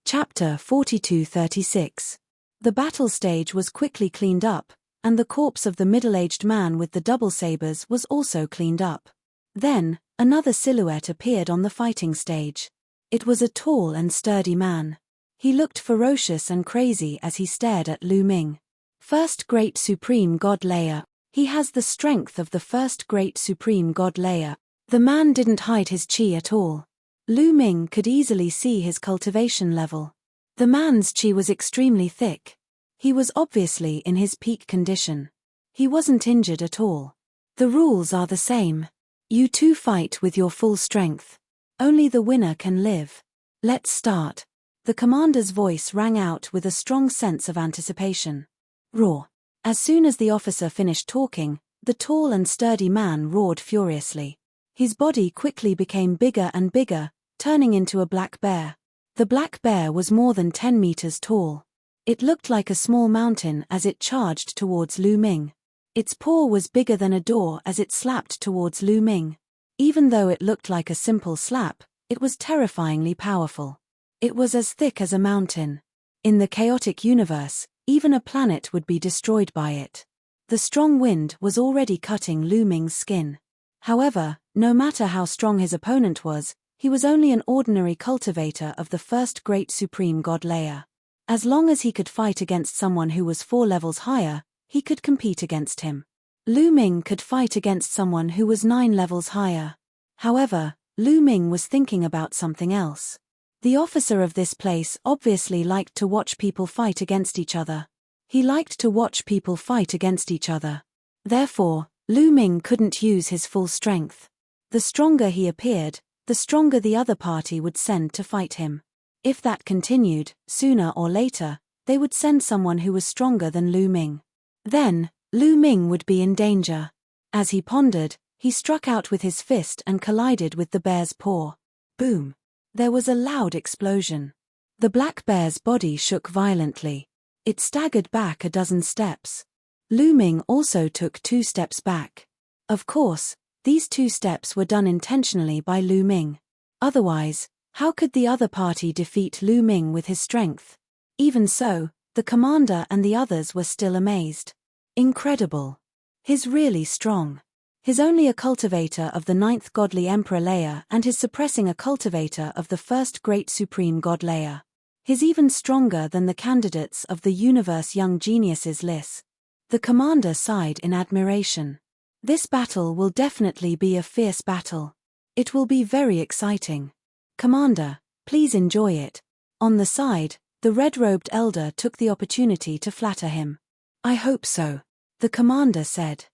Chapter 42-36. The battle stage was quickly cleaned up, and the corpse of the middle-aged man with the double sabers was also cleaned up. Then, another silhouette appeared on the fighting stage. It was a tall and sturdy man. He looked ferocious and crazy as he stared at Lu Ming. First great supreme god layer. He has the strength of the first great supreme god layer. The man didn't hide his chi at all. Lu Ming could easily see his cultivation level. The man's chi was extremely thick. He was obviously in his peak condition. He wasn't injured at all. The rules are the same. You two fight with your full strength. Only the winner can live. Let's start. The commander's voice rang out with a strong sense of anticipation. Roar. As soon as the officer finished talking, the tall and sturdy man roared furiously. His body quickly became bigger and bigger, turning into a black bear. The black bear was more than 10 meters tall. It looked like a small mountain as it charged towards Lu Ming. Its paw was bigger than a door as it slapped towards Lu Ming. Even though it looked like a simple slap, it was terrifyingly powerful. It was as thick as a mountain. In the chaotic universe, even a planet would be destroyed by it. The strong wind was already cutting Lu Ming's skin. However, no matter how strong his opponent was, he was only an ordinary cultivator of the first great supreme god layer. As long as he could fight against someone who was 4 levels higher, he could compete against him. Lu Ming could fight against someone who was 9 levels higher. However, Lu Ming was thinking about something else. The officer of this place obviously liked to watch people fight against each other. He liked to watch people fight against each other. Therefore, Lu Ming couldn't use his full strength. The stronger he appeared, the stronger the other party would send to fight him. If that continued, sooner or later, they would send someone who was stronger than Lu Ming. Then, Lu Ming would be in danger. As he pondered, he struck out with his fist and collided with the bear's paw. Boom! There was a loud explosion. The black bear's body shook violently. It staggered back a dozen steps. Lu Ming also took 2 steps back. Of course, these 2 steps were done intentionally by Lu Ming. Otherwise, how could the other party defeat Lu Ming with his strength? Even so, the commander and the others were still amazed. Incredible. He's really strong. He's only a cultivator of the 9th godly emperor layer and is suppressing a cultivator of the 1st great supreme god layer. He's even stronger than the candidates of the universe young geniuses list. The commander sighed in admiration. This battle will definitely be a fierce battle. It will be very exciting. Commander, please enjoy it. On the side, the red-robed elder took the opportunity to flatter him. I hope so, the commander said.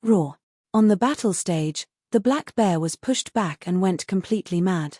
Roar. On the battle stage, the black bear was pushed back and went completely mad.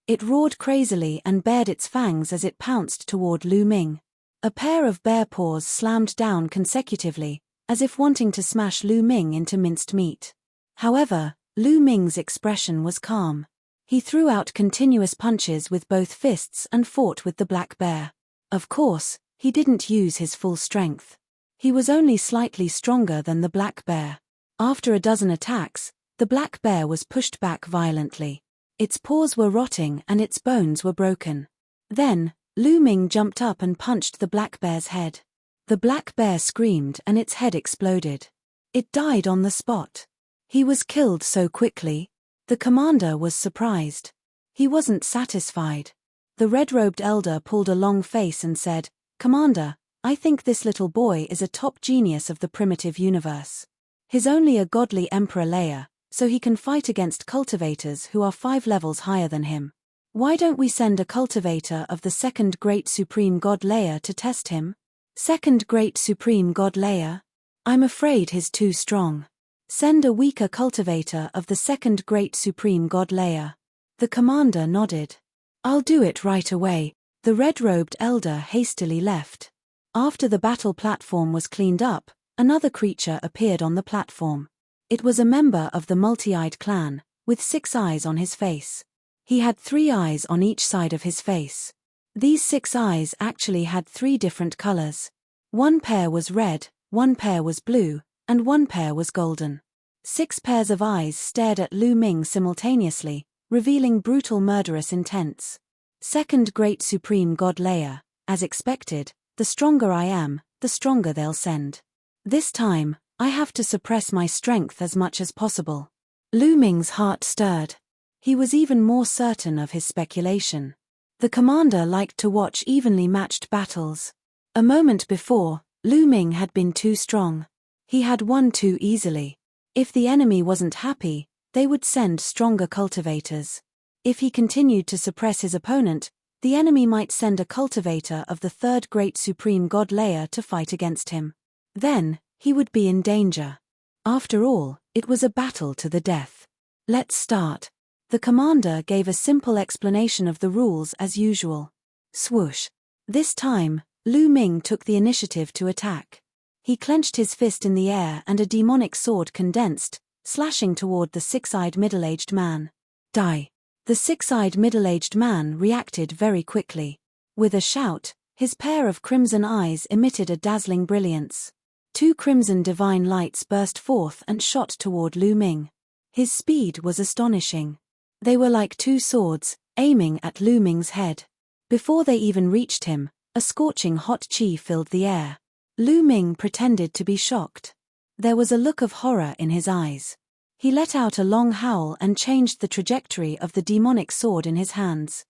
It roared crazily and bared its fangs as it pounced toward Lu Ming. A pair of bear paws slammed down consecutively, as if wanting to smash Lu Ming into minced meat. However, Lu Ming's expression was calm. He threw out continuous punches with both fists and fought with the black bear. Of course, he didn't use his full strength. He was only slightly stronger than the black bear. After a dozen attacks, the black bear was pushed back violently. Its paws were rotting and its bones were broken. Then, Lu Ming jumped up and punched the black bear's head. The black bear screamed and its head exploded. It died on the spot. He was killed so quickly. The commander was surprised. He wasn't satisfied. The red-robed elder pulled a long face and said, Commander, I think this little boy is a top genius of the primitive universe. He's only a godly emperor layer, so he can fight against cultivators who are 5 levels higher than him. Why don't we send a cultivator of the 2nd great supreme god layer to test him? 2nd great supreme god layer? I'm afraid he's too strong. Send a weaker cultivator of the 2nd great supreme god layer. The commander nodded. I'll do it right away. The red-robed elder hastily left. After the battle platform was cleaned up, another creature appeared on the platform. It was a member of the multi-eyed clan, with 6 eyes on his face. He had 3 eyes on each side of his face. These 6 eyes actually had 3 different colors. 1 pair was red, 1 pair was blue, and 1 pair was golden. 6 pairs of eyes stared at Lu Ming simultaneously, revealing brutal murderous intents. 2nd great supreme god layer, as expected. The stronger I am, the stronger they'll send. This time, I have to suppress my strength as much as possible. Lu Ming's heart stirred. He was even more certain of his speculation. The commander liked to watch evenly matched battles. A moment before, Lu Ming had been too strong. He had won too easily. If the enemy wasn't happy, they would send stronger cultivators. If he continued to suppress his opponent, the enemy might send a cultivator of the 3rd great supreme god layer to fight against him. Then, he would be in danger. After all, it was a battle to the death. Let's start. The commander gave a simple explanation of the rules as usual. Swoosh. This time, Lu Ming took the initiative to attack. He clenched his fist in the air and a demonic sword condensed, slashing toward the 6-eyed middle-aged man. Die. The 6-eyed middle-aged man reacted very quickly. With a shout, his pair of crimson eyes emitted a dazzling brilliance. 2 crimson divine lights burst forth and shot toward Lu Ming. His speed was astonishing. They were like 2 swords, aiming at Lu Ming's head. Before they even reached him, a scorching hot chi filled the air. Lu Ming pretended to be shocked. There was a look of horror in his eyes. He let out a long howl and changed the trajectory of the demonic sword in his hands.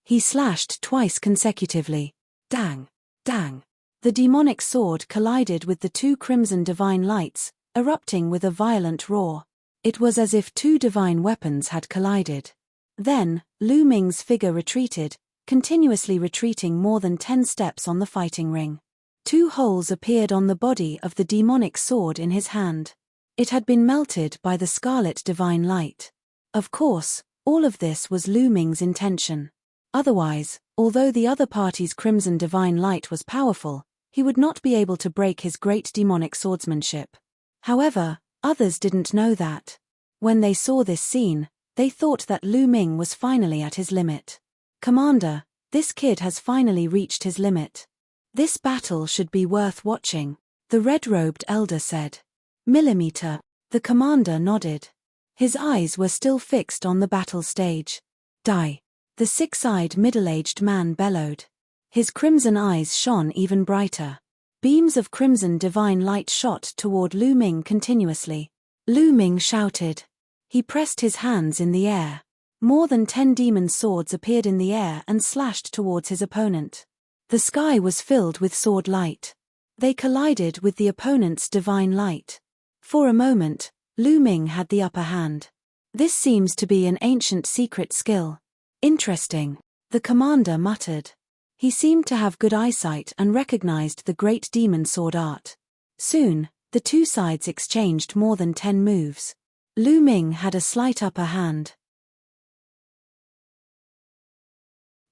He slashed twice consecutively. Dang! Dang! The demonic sword collided with the 2 crimson divine lights, erupting with a violent roar. It was as if 2 divine weapons had collided. Then, Lu Ming's figure retreated, continuously retreating more than 10 steps on the fighting ring. 2 holes appeared on the body of the demonic sword in his hand. It had been melted by the scarlet divine light. Of course, all of this was Lu Ming's intention. Otherwise, although the other party's crimson divine light was powerful, he would not be able to break his great demonic swordsmanship. However, others didn't know that. When they saw this scene, they thought that Lu Ming was finally at his limit. Commander, this kid has finally reached his limit. This battle should be worth watching, the red-robed elder said. Millimeter. The commander nodded. His eyes were still fixed on the battle stage. Die! The six-eyed middle-aged man bellowed. His crimson eyes shone even brighter. Beams of crimson divine light shot toward Lu Ming continuously. Lu Ming shouted. He pressed his hands in the air. More than 10 demon swords appeared in the air and slashed towards his opponent. The sky was filled with sword light. They collided with the opponent's divine light. For a moment, Lu Ming had the upper hand. This seems to be an ancient secret skill. Interesting, the commander muttered. He seemed to have good eyesight and recognized the great demon sword art. Soon, the two sides exchanged more than 10 moves. Lu Ming had a slight upper hand.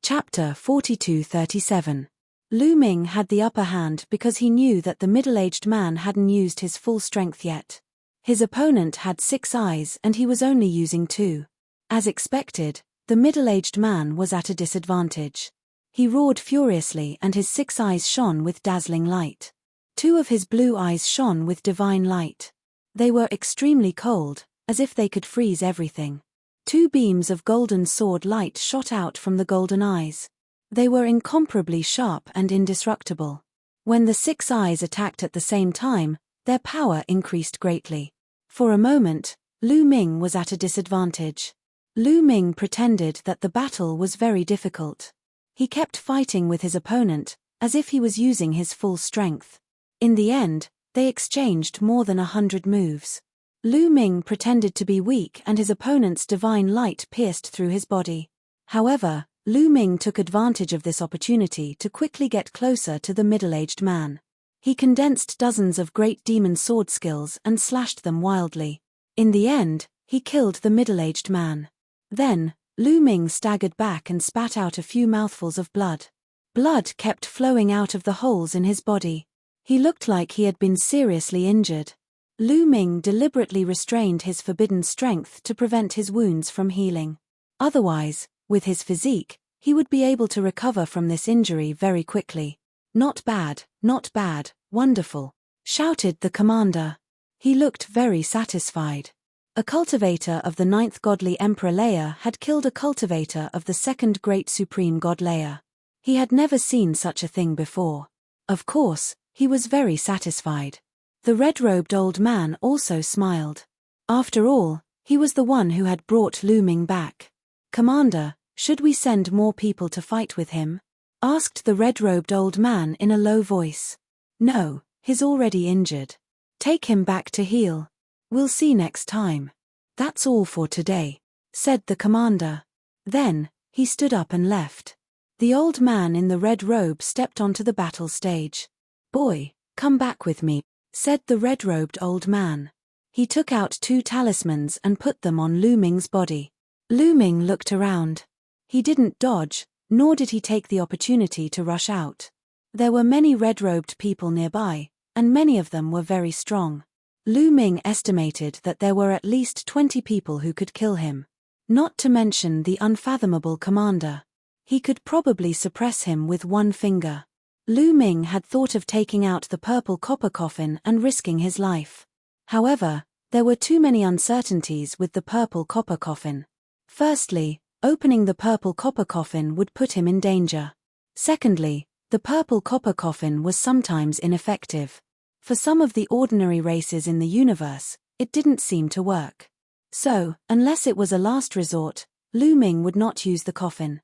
Chapter 42-37. Lu Ming had the upper hand because he knew that the middle-aged man hadn't used his full strength yet. His opponent had 6 eyes and he was only using 2. As expected, the middle-aged man was at a disadvantage. He roared furiously and his 6 eyes shone with dazzling light. 2 of his blue eyes shone with divine light. They were extremely cold, as if they could freeze everything. 2 beams of golden sword light shot out from the golden eyes. They were incomparably sharp and indestructible. When the 6 eyes attacked at the same time, their power increased greatly. For a moment, Lu Ming was at a disadvantage. Lu Ming pretended that the battle was very difficult. He kept fighting with his opponent, as if he was using his full strength. In the end, they exchanged more than 100 moves. Lu Ming pretended to be weak and his opponent's divine light pierced through his body. However, Lu Ming took advantage of this opportunity to quickly get closer to the middle-aged man. He condensed dozens of great demon sword skills and slashed them wildly. In the end, he killed the middle-aged man. Then, Lu Ming staggered back and spat out a few mouthfuls of blood. Blood kept flowing out of the holes in his body. He looked like he had been seriously injured. Lu Ming deliberately restrained his forbidden strength to prevent his wounds from healing. Otherwise, with his physique, he would be able to recover from this injury very quickly. Not bad, wonderful, shouted the commander. He looked very satisfied. A cultivator of the 9th godly emperor Leia had killed a cultivator of the 2nd great supreme god Leia. He had never seen such a thing before. Of course, he was very satisfied. The red-robed old man also smiled. After all, he was the one who had brought Lu Ming back. Commander, should we send more people to fight with him? Asked the red-robed old man in a low voice. No, he's already injured. Take him back to heal. We'll see next time. That's all for today, said the commander. Then, he stood up and left. The old man in the red robe stepped onto the battle stage. Boy, come back with me, said the red-robed old man. He took out 2 talismans and put them on Lu Ming's body. Lu Ming looked around. He didn't dodge, nor did he take the opportunity to rush out. There were many red-robed people nearby, and many of them were very strong. Lu Ming estimated that there were at least 20 people who could kill him. Not to mention the unfathomable commander. He could probably suppress him with one finger. Lu Ming had thought of taking out the purple copper coffin and risking his life. However, there were too many uncertainties with the purple copper coffin. Firstly, opening the purple copper coffin would put him in danger. Secondly, the purple copper coffin was sometimes ineffective. For some of the ordinary races in the universe, it didn't seem to work. So, unless it was a last resort, Lu Ming would not use the coffin.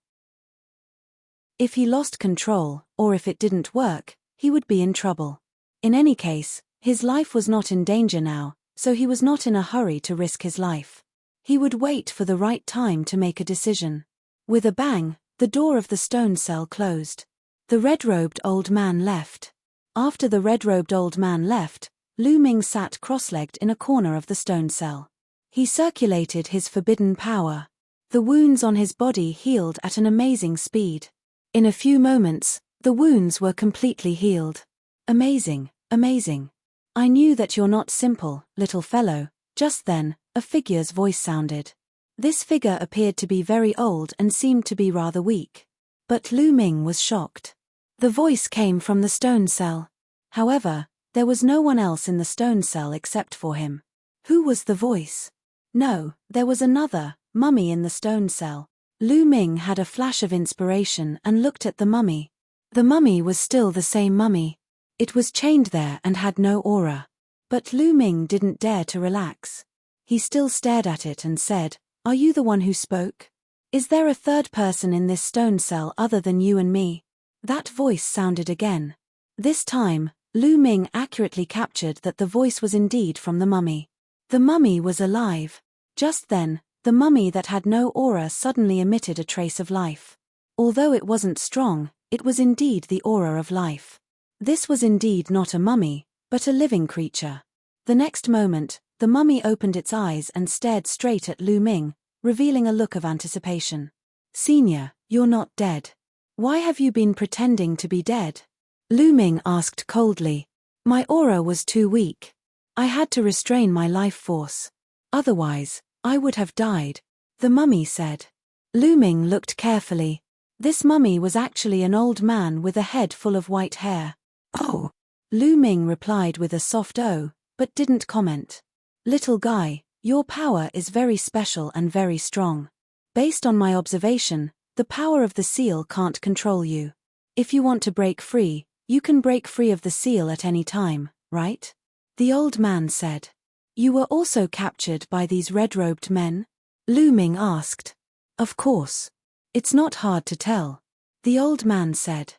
If he lost control, or if it didn't work, he would be in trouble. In any case, his life was not in danger now, so he was not in a hurry to risk his life. He would wait for the right time to make a decision. With a bang, the door of the stone cell closed. The red-robed old man left. After the red-robed old man left, Lu Ming sat cross-legged in a corner of the stone cell. He circulated his forbidden power. The wounds on his body healed at an amazing speed. In a few moments, the wounds were completely healed. Amazing, amazing. I knew that you're not simple, little fellow. Just then, a figure's voice sounded. This figure appeared to be very old and seemed to be rather weak. But Lu Ming was shocked. The voice came from the stone cell. However, there was no one else in the stone cell except for him. Who was the voice? No, there was another mummy in the stone cell. Lu Ming had a flash of inspiration and looked at the mummy. The mummy was still the same mummy. It was chained there and had no aura. But Lu Ming didn't dare to relax. He still stared at it and said, "Are you the one who spoke? Is there a third person in this stone cell other than you and me?" That voice sounded again. This time, Lu Ming accurately captured that the voice was indeed from the mummy. The mummy was alive. Just then, the mummy that had no aura suddenly emitted a trace of life. Although it wasn't strong, it was indeed the aura of life. This was indeed not a mummy, but a living creature. The next moment, the mummy opened its eyes and stared straight at Lu Ming, revealing a look of anticipation. "Senior, you're not dead. Why have you been pretending to be dead?" Lu Ming asked coldly. "My aura was too weak. I had to restrain my life force. Otherwise, I would have died," the mummy said. Lu Ming looked carefully. This mummy was actually an old man with a head full of white hair. "Oh," Lu Ming replied with a soft "oh," but didn't comment. "Little guy, your power is very special and very strong. Based on my observation, the power of the seal can't control you. If you want to break free, you can break free of the seal at any time, right?" The old man said. "You were also captured by these red-robed men?" Lu Ming asked. "Of course. It's not hard to tell," the old man said.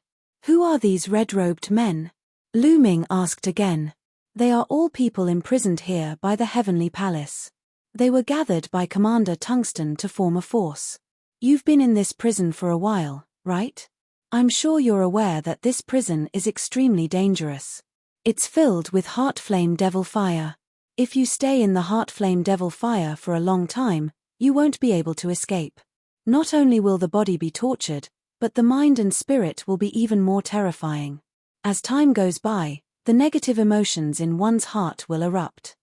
"Who are these red-robed men?" Lu Ming asked again. "They are all people imprisoned here by the Heavenly Palace. They were gathered by Commander Tungsten to form a force. You've been in this prison for a while, right? I'm sure you're aware that this prison is extremely dangerous. It's filled with Heartflame Devil Fire. If you stay in the Heartflame Devil Fire for a long time, you won't be able to escape. Not only will the body be tortured, but the mind and spirit will be even more terrifying. As time goes by, the negative emotions in one's heart will erupt.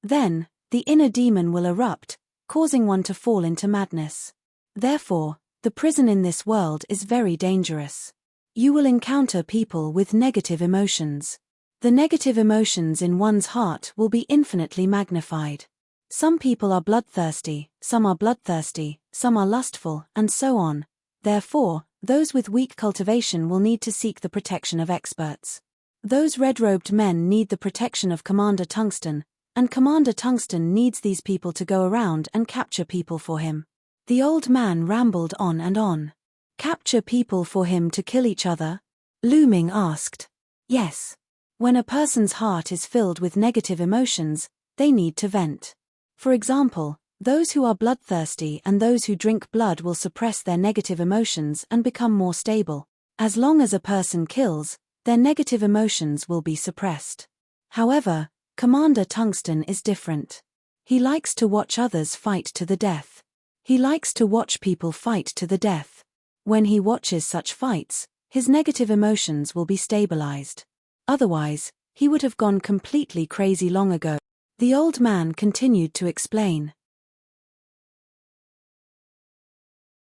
Then, the inner demon will erupt, causing one to fall into madness. Therefore, the prison in this world is very dangerous. You will encounter people with negative emotions. The negative emotions in one's heart will be infinitely magnified. Some people are bloodthirsty, some are lustful, and so on. Therefore, those with weak cultivation will need to seek the protection of experts. Those red-robed men need the protection of Commander Tungsten, and Commander Tungsten needs these people to go around and capture people for him." The old man rambled on and on. "Capture people for him to kill each other?" Lu Ming asked. "Yes. When a person's heart is filled with negative emotions, they need to vent. For example, those who are bloodthirsty and those who drink blood will suppress their negative emotions and become more stable. As long as a person kills, their negative emotions will be suppressed. However, Commander Tungsten is different. He likes to watch others fight to the death. He likes to watch people fight to the death. When he watches such fights, his negative emotions will be stabilized. Otherwise, he would have gone completely crazy long ago." The old man continued to explain.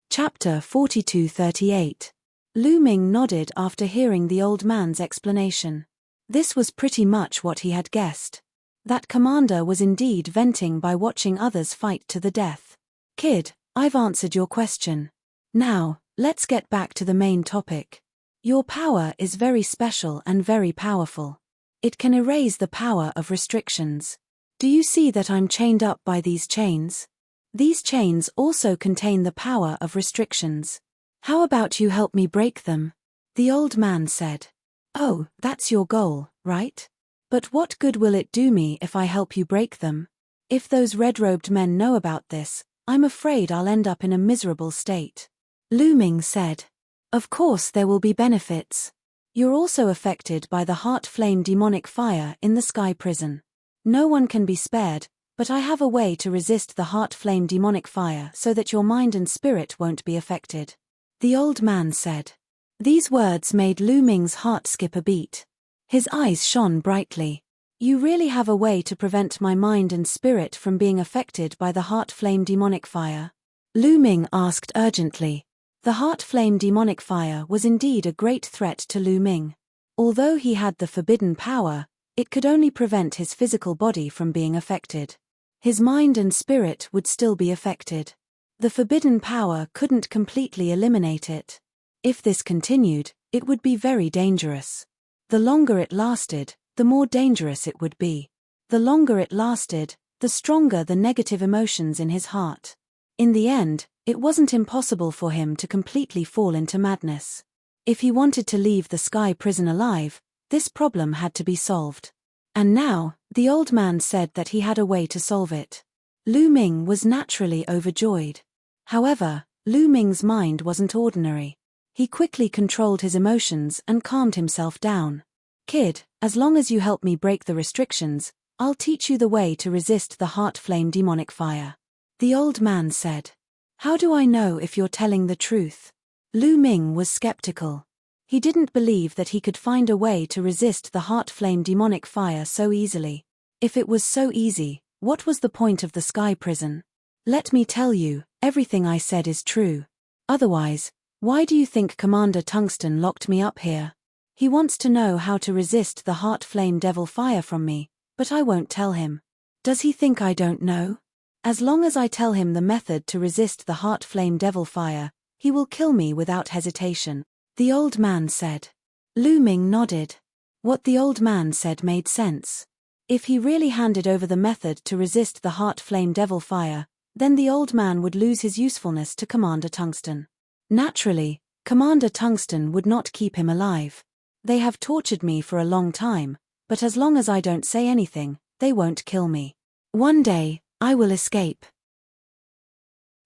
Chapter 4238. Lu Ming nodded after hearing the old man's explanation. This was pretty much what he had guessed. That commander was indeed venting by watching others fight to the death. "Kid, I've answered your question. Now, let's get back to the main topic. Your power is very special and very powerful. It can erase the power of restrictions. Do you see that I'm chained up by these chains? These chains also contain the power of restrictions. How about you help me break them?" The old man said. "Oh, that's your goal, right? But what good will it do me if I help you break them? If those red-robed men know about this, I'm afraid I'll end up in a miserable state." Lu Ming said. "Of course there will be benefits. You're also affected by the heart flame demonic fire in the sky prison. No one can be spared, but I have a way to resist the heart flame demonic fire so that your mind and spirit won't be affected," the old man said. These words made Lu Ming's heart skip a beat. His eyes shone brightly. "You really have a way to prevent my mind and spirit from being affected by the heart flame demonic fire?" Lu Ming asked urgently. The heart flame demonic fire was indeed a great threat to Lu Ming. Although he had the forbidden power, it could only prevent his physical body from being affected. His mind and spirit would still be affected. The forbidden power couldn't completely eliminate it. If this continued, it would be very dangerous. The longer it lasted, the more dangerous it would be. The longer it lasted, the stronger the negative emotions in his heart. In the end, it wasn't impossible for him to completely fall into madness. If he wanted to leave the sky prison alive, this problem had to be solved. And now, the old man said that he had a way to solve it. Lu Ming was naturally overjoyed. However, Lu Ming's mind wasn't ordinary. He quickly controlled his emotions and calmed himself down. Kid, as long as you help me break the restrictions, I'll teach you the way to resist the heart flame demonic fire. The old man said. How do I know if you're telling the truth? Lu Ming was skeptical. He didn't believe that he could find a way to resist the heart flame demonic fire so easily. If it was so easy, what was the point of the sky prison? Let me tell you, everything I said is true. Otherwise, why do you think Commander Tungsten locked me up here? He wants to know how to resist the heart flame devil fire from me, but I won't tell him. Does he think I don't know? As long as I tell him the method to resist the heart flame devil fire, he will kill me without hesitation, the old man said. Lu Ming nodded. What the old man said made sense. If he really handed over the method to resist the heart flame devil fire, then the old man would lose his usefulness to Commander Tungsten. Naturally, Commander Tungsten would not keep him alive. They have tortured me for a long time, but as long as I don't say anything, they won't kill me. One day, I will escape.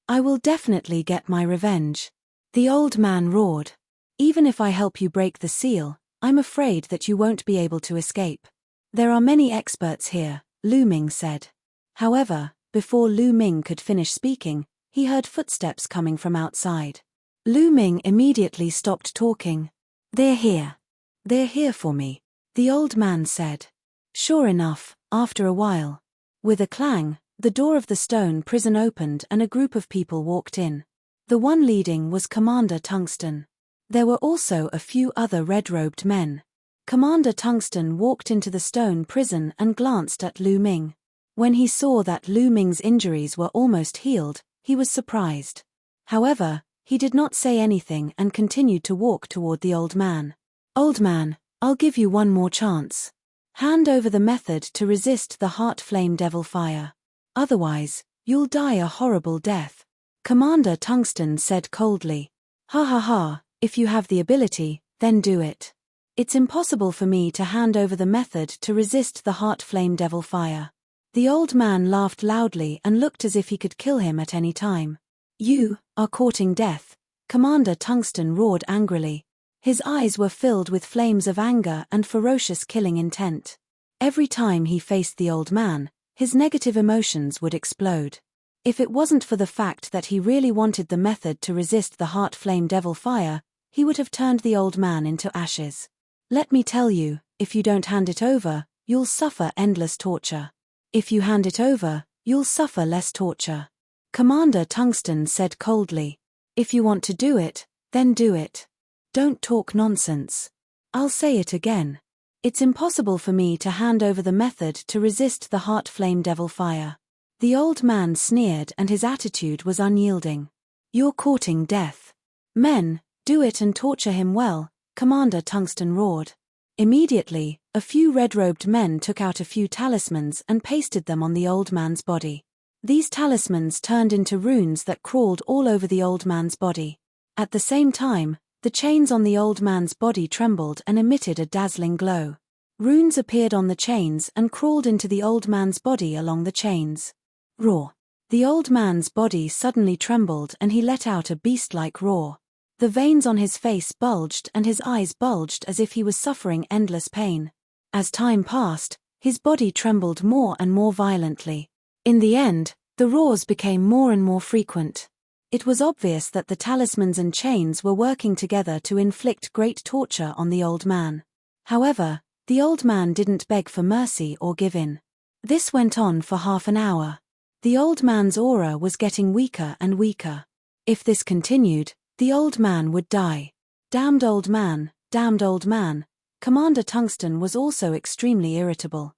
I will definitely get my revenge. The old man roared. Even if I help you break the seal, I'm afraid that you won't be able to escape. There are many experts here, Lu Ming said. However, before Lu Ming could finish speaking, he heard footsteps coming from outside. Lu Ming immediately stopped talking. They're here. They're here for me, the old man said. Sure enough, after a while. With a clang, the door of the stone prison opened and a group of people walked in. The one leading was Commander Tungsten. There were also a few other red-robed men. Commander Tungsten walked into the stone prison and glanced at Lu Ming. When he saw that Lu Ming's injuries were almost healed, he was surprised. However, he did not say anything and continued to walk toward the old man. Old man, I'll give you one more chance. Hand over the method to resist the heart flame devil fire. Otherwise, you'll die a horrible death. Commander Tungsten said coldly. Ha ha ha, if you have the ability, then do it. It's impossible for me to hand over the method to resist the heart flame devil fire. The old man laughed loudly and looked as if he could kill him at any time. You are courting death, Commander Tungsten roared angrily. His eyes were filled with flames of anger and ferocious killing intent. Every time he faced the old man, his negative emotions would explode. If it wasn't for the fact that he really wanted the method to resist the heart flame devil fire, he would have turned the old man into ashes. Let me tell you, if you don't hand it over, you'll suffer endless torture. If you hand it over, you'll suffer less torture. Commander Tungsten said coldly. If you want to do it, then do it. Don't talk nonsense. I'll say it again. It's impossible for me to hand over the method to resist the heart flame devil fire. The old man sneered and his attitude was unyielding. You're courting death. Men, do it and torture him well, Commander Tungsten roared. Immediately, a few red-robed men took out a few talismans and pasted them on the old man's body. These talismans turned into runes that crawled all over the old man's body. At the same time, the chains on the old man's body trembled and emitted a dazzling glow. Runes appeared on the chains and crawled into the old man's body along the chains. Roar. The old man's body suddenly trembled and he let out a beast-like roar. The veins on his face bulged and his eyes bulged as if he was suffering endless pain. As time passed, his body trembled more and more violently. In the end, the roars became more and more frequent. It was obvious that the talismans and chains were working together to inflict great torture on the old man. However, the old man didn't beg for mercy or give in. This went on for half an hour. The old man's aura was getting weaker and weaker. If this continued, the old man would die. Damned old man, damned old man. Commander Tungsten was also extremely irritable.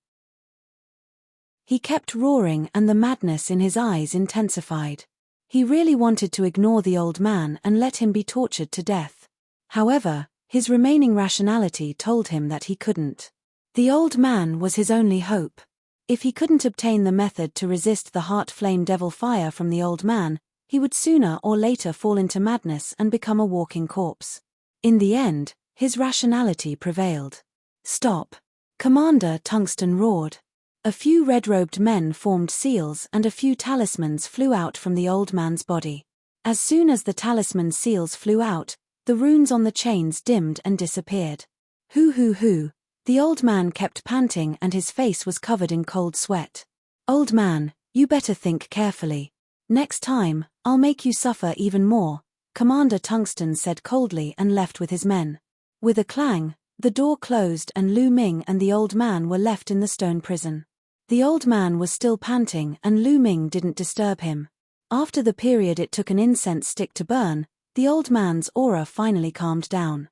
He kept roaring and the madness in his eyes intensified. He really wanted to ignore the old man and let him be tortured to death. However, his remaining rationality told him that he couldn't. The old man was his only hope. If he couldn't obtain the method to resist the heart flame devil fire from the old man, he would sooner or later fall into madness and become a walking corpse. In the end, his rationality prevailed. "Stop!" Commander Tungsten roared. A few red-robed men formed seals and a few talismans flew out from the old man's body. As soon as the talisman seals flew out, the runes on the chains dimmed and disappeared. Hoo. The old man kept panting and his face was covered in cold sweat. "Old man, you better think carefully. Next time, I'll make you suffer even more," Commander Tungsten said coldly and left with his men. With a clang, the door closed and Lu Ming and the old man were left in the stone prison. The old man was still panting and Lu Ming didn't disturb him. After the period it took an incense stick to burn, the old man's aura finally calmed down.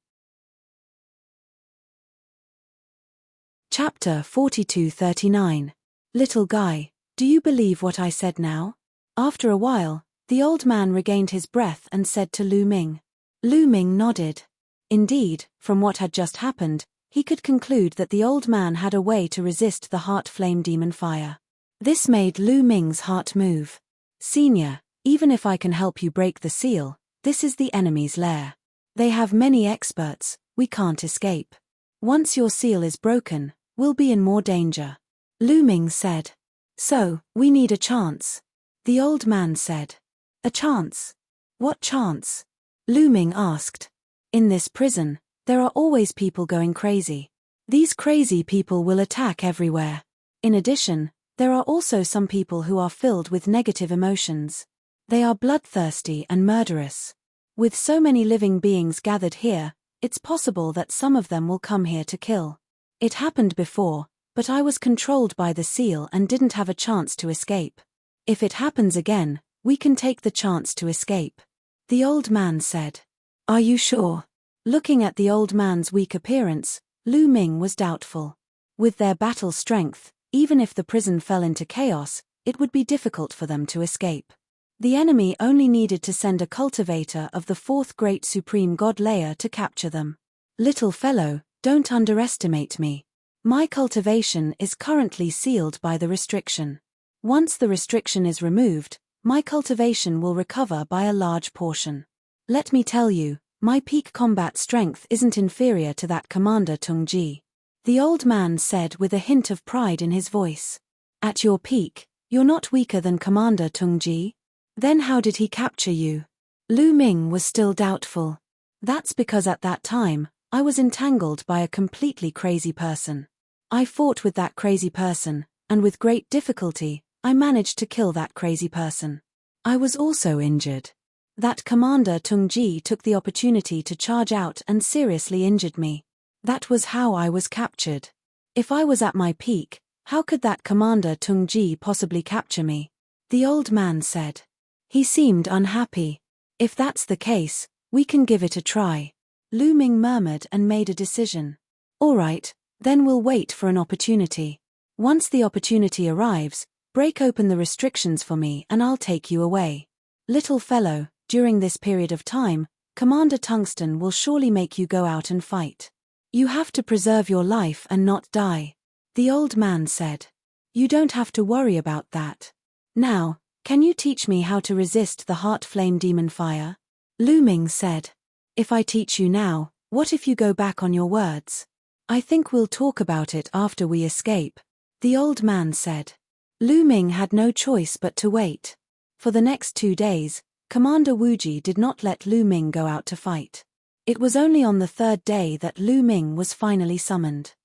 Chapter 42-39. Little guy, do you believe what I said now? After a while, the old man regained his breath and said to Lu Ming. Lu Ming nodded. Indeed, from what had just happened, he could conclude that the old man had a way to resist the heart flame demon fire. This made Lu Ming's heart move. "Senior, even if I can help you break the seal, this is the enemy's lair. They have many experts, we can't escape. Once your seal is broken, we'll be in more danger." Lu Ming said. "So, we need a chance." The old man said. "A chance? What chance?" Lu Ming asked. "In this prison, there are always people going crazy. These crazy people will attack everywhere. In addition, there are also some people who are filled with negative emotions. They are bloodthirsty and murderous. With so many living beings gathered here, it's possible that some of them will come here to kill. It happened before, but I was controlled by the seal and didn't have a chance to escape. If it happens again, we can take the chance to escape." The old man said. "Are you sure?" Looking at the old man's weak appearance, Lu Ming was doubtful. With their battle strength, even if the prison fell into chaos, it would be difficult for them to escape. The enemy only needed to send a cultivator of the fourth great supreme god layer to capture them. "Little fellow, don't underestimate me. My cultivation is currently sealed by the restriction. Once the restriction is removed, my cultivation will recover by a large portion. Let me tell you, my peak combat strength isn't inferior to that Commander Tungji," the old man said with a hint of pride in his voice. "At your peak, you're not weaker than Commander Tungji? Then how did he capture you?" Lu Ming was still doubtful. "That's because at that time, I was entangled by a completely crazy person. I fought with that crazy person, and with great difficulty, I managed to kill that crazy person. I was also injured. That Commander Tungji took the opportunity to charge out and seriously injured me. That was how I was captured. If I was at my peak, how could that Commander Tungji possibly capture me?" the old man said. He seemed unhappy. "If that's the case, we can give it a try." Lu Ming murmured and made a decision. "All right, then we'll wait for an opportunity. Once the opportunity arrives, break open the restrictions for me and I'll take you away. Little fellow, during this period of time, Commander Tungsten will surely make you go out and fight. You have to preserve your life and not die," the old man said. "You don't have to worry about that. Now, can you teach me how to resist the heart flame demon fire?" Lu Ming said. "If I teach you now, what if you go back on your words? I think we'll talk about it after we escape," the old man said. Lu Ming had no choice but to wait. For the next 2 days, Commander Wuji did not let Lu Ming go out to fight. It was only on the 3rd day that Lu Ming was finally summoned.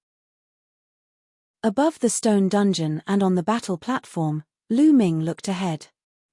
Above the stone dungeon and on the battle platform, Lu Ming looked ahead.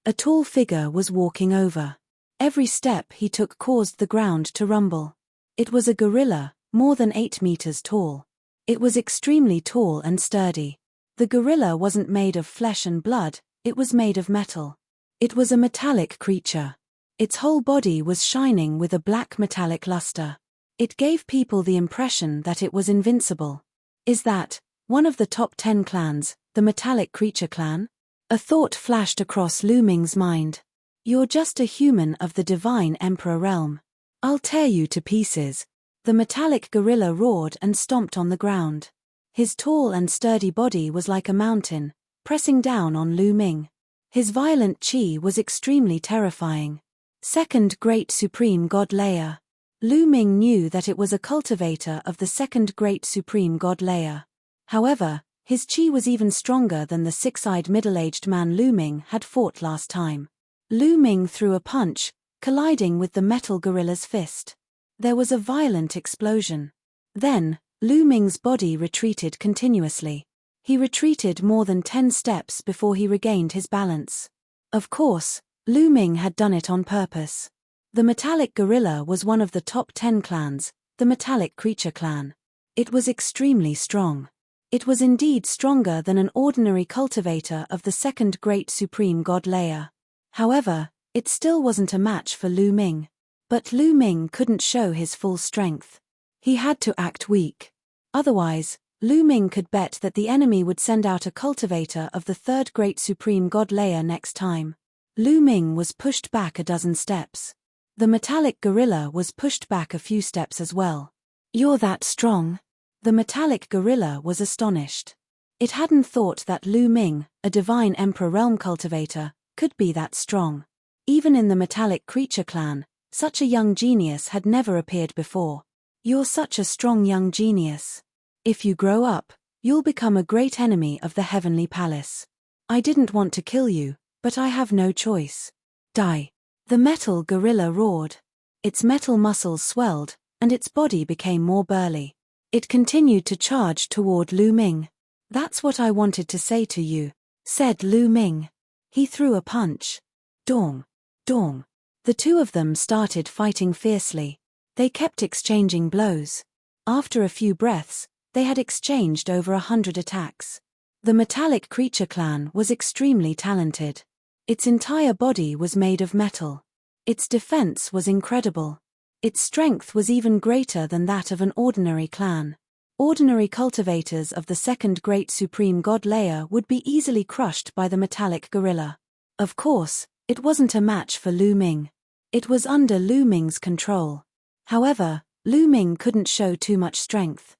A tall figure was walking over. Every step he took caused the ground to rumble. It was a gorilla, more than 8 meters tall. It was extremely tall and sturdy. The gorilla wasn't made of flesh and blood, it was made of metal. It was a metallic creature. Its whole body was shining with a black metallic luster. It gave people the impression that it was invincible. "Is that one of the top 10 clans, The metallic creature clan? A thought flashed across Lu Ming's mind. You're just a human of the divine emperor realm. I'll tear you to pieces. The metallic gorilla roared and stomped on the ground. His tall and sturdy body was like a mountain, pressing down on Lu Ming. His violent chi was extremely terrifying. Second Great Supreme God Layer. Lu Ming knew that it was a cultivator of the Second Great Supreme God Layer. However, his chi was even stronger than the six-eyed middle-aged man Lu Ming had fought last time. Lu Ming threw a punch, colliding with the metal gorilla's fist. There was a violent explosion. Then, Lu Ming's body retreated continuously. He retreated more than 10 steps before he regained his balance. Of course, Lu Ming had done it on purpose. The metallic gorilla was one of the top 10 clans, the metallic creature clan. It was extremely strong. It was indeed stronger than an ordinary cultivator of the Second Great Supreme God Layer. However, it still wasn't a match for Lu Ming. But Lu Ming couldn't show his full strength. He had to act weak. Otherwise, Lu Ming could bet that the enemy would send out a cultivator of the Third Great Supreme God Layer next time. Lu Ming was pushed back a dozen steps. The metallic gorilla was pushed back a few steps as well. You're that strong? The metallic gorilla was astonished. It hadn't thought that Lu Ming, a divine emperor realm cultivator, could be that strong. Even in the metallic creature clan, such a young genius had never appeared before. You're such a strong young genius. If you grow up, you'll become a great enemy of the Heavenly Palace. I didn't want to kill you, but I have no choice. Die. The metal gorilla roared. Its metal muscles swelled, and its body became more burly. It continued to charge toward Lu Ming. That's what I wanted to say to you, said Lu Ming. He threw a punch. Dong. Dong. The two of them started fighting fiercely. They kept exchanging blows. After a few breaths, they had exchanged over 100 attacks. The metallic creature clan was extremely talented. Its entire body was made of metal. Its defense was incredible. Its strength was even greater than that of an ordinary clan. Ordinary cultivators of the Second Great Supreme God Layer would be easily crushed by the metallic gorilla. Of course, it wasn't a match for Lu Ming. It was under Lu Ming's control. However, Lu Ming couldn't show too much strength.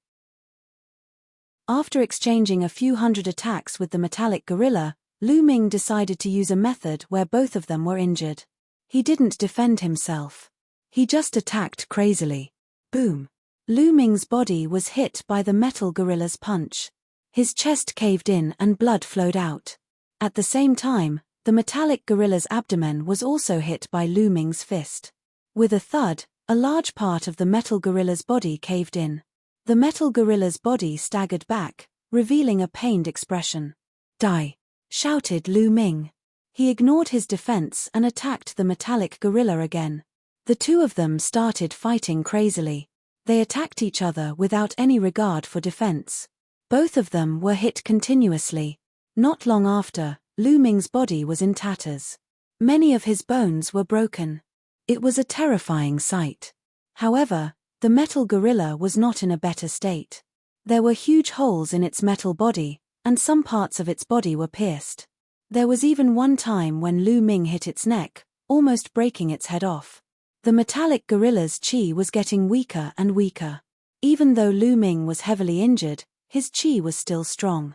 After exchanging a few hundred attacks with the metallic gorilla, Lu Ming decided to use a method where both of them were injured. He didn't defend himself. He just attacked crazily. Boom. Lu Ming's body was hit by the metal gorilla's punch. His chest caved in and blood flowed out. At the same time, the metallic gorilla's abdomen was also hit by Lu Ming's fist. With a thud, a large part of the metal gorilla's body caved in. The metal gorilla's body staggered back, revealing a pained expression. Die! Shouted Lu Ming. He ignored his defense and attacked the metallic gorilla again. The two of them started fighting crazily. They attacked each other without any regard for defense. Both of them were hit continuously. Not long after, Lu Ming's body was in tatters. Many of his bones were broken. It was a terrifying sight. However, the metal gorilla was not in a better state. There were huge holes in its metal body, and some parts of its body were pierced. There was even one time when Lu Ming hit its neck, almost breaking its head off. The metallic gorilla's chi was getting weaker and weaker. Even though Lu Ming was heavily injured, his chi was still strong.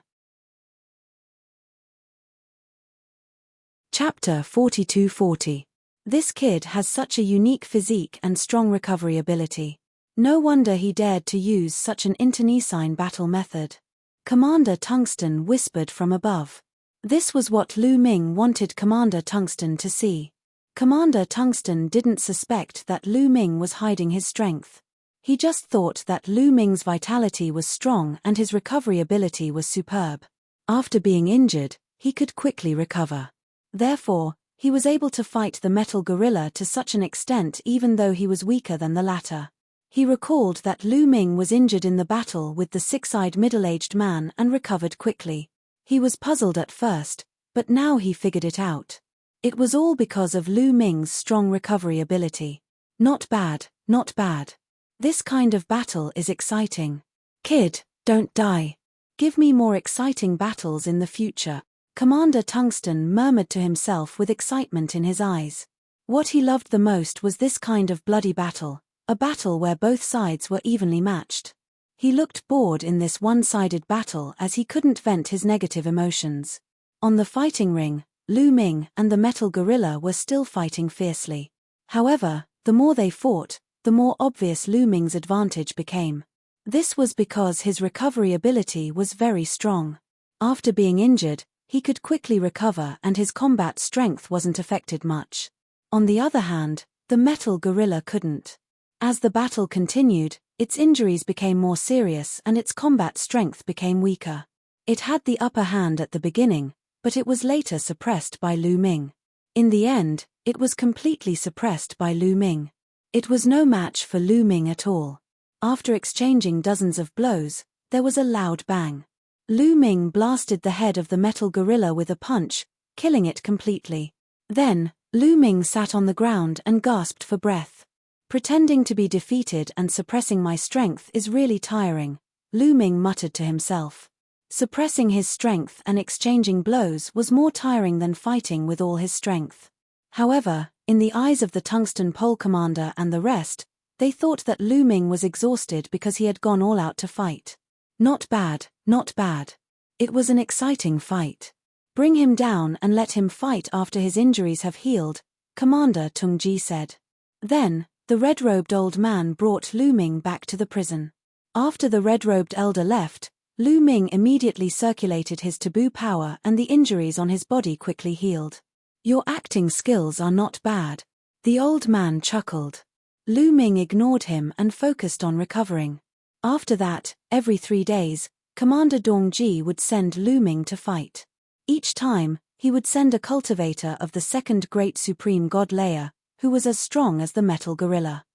Chapter 4240. This kid has such a unique physique and strong recovery ability. No wonder he dared to use such an internecine battle method. Commander Tungsten whispered from above. This was what Lu Ming wanted Commander Tungsten to see. Commander Tungsten didn't suspect that Lu Ming was hiding his strength. He just thought that Lu Ming's vitality was strong and his recovery ability was superb. After being injured, he could quickly recover. Therefore, he was able to fight the metal gorilla to such an extent even though he was weaker than the latter. He recalled that Lu Ming was injured in the battle with the six-eyed middle-aged man and recovered quickly. He was puzzled at first, but now he figured it out. It was all because of Lu Ming's strong recovery ability. Not bad, not bad. This kind of battle is exciting. Kid, don't die. Give me more exciting battles in the future. Commander Tungsten murmured to himself with excitement in his eyes. What he loved the most was this kind of bloody battle, a battle where both sides were evenly matched. He looked bored in this one-sided battle as he couldn't vent his negative emotions. On the fighting ring, Lu Ming and the metal gorilla were still fighting fiercely. However, the more they fought, the more obvious Lu Ming's advantage became. This was because his recovery ability was very strong. After being injured, he could quickly recover and his combat strength wasn't affected much. On the other hand, the metal gorilla couldn't. As the battle continued, its injuries became more serious and its combat strength became weaker. It had the upper hand at the beginning, but it was later suppressed by Lu Ming. In the end, it was completely suppressed by Lu Ming. It was no match for Lu Ming at all. After exchanging dozens of blows, there was a loud bang. Lu Ming blasted the head of the metal gorilla with a punch, killing it completely. Then, Lu Ming sat on the ground and gasped for breath. Pretending to be defeated and suppressing my strength is really tiring, Lu Ming muttered to himself. Suppressing his strength and exchanging blows was more tiring than fighting with all his strength. However, in the eyes of the Tungsten Pole Commander and the rest, they thought that Lu Ming was exhausted because he had gone all out to fight. Not bad, not bad. It was an exciting fight. Bring him down and let him fight after his injuries have healed, Commander Tungji said. Then, the red-robed old man brought Lu Ming back to the prison. After the red-robed elder left, Lu Ming immediately circulated his taboo power and the injuries on his body quickly healed. Your acting skills are not bad. The old man chuckled. Lu Ming ignored him and focused on recovering. After that, every 3 days, Commander Dongji would send Lu Ming to fight. Each time, he would send a cultivator of the second great supreme god layer, who was as strong as the metal gorilla.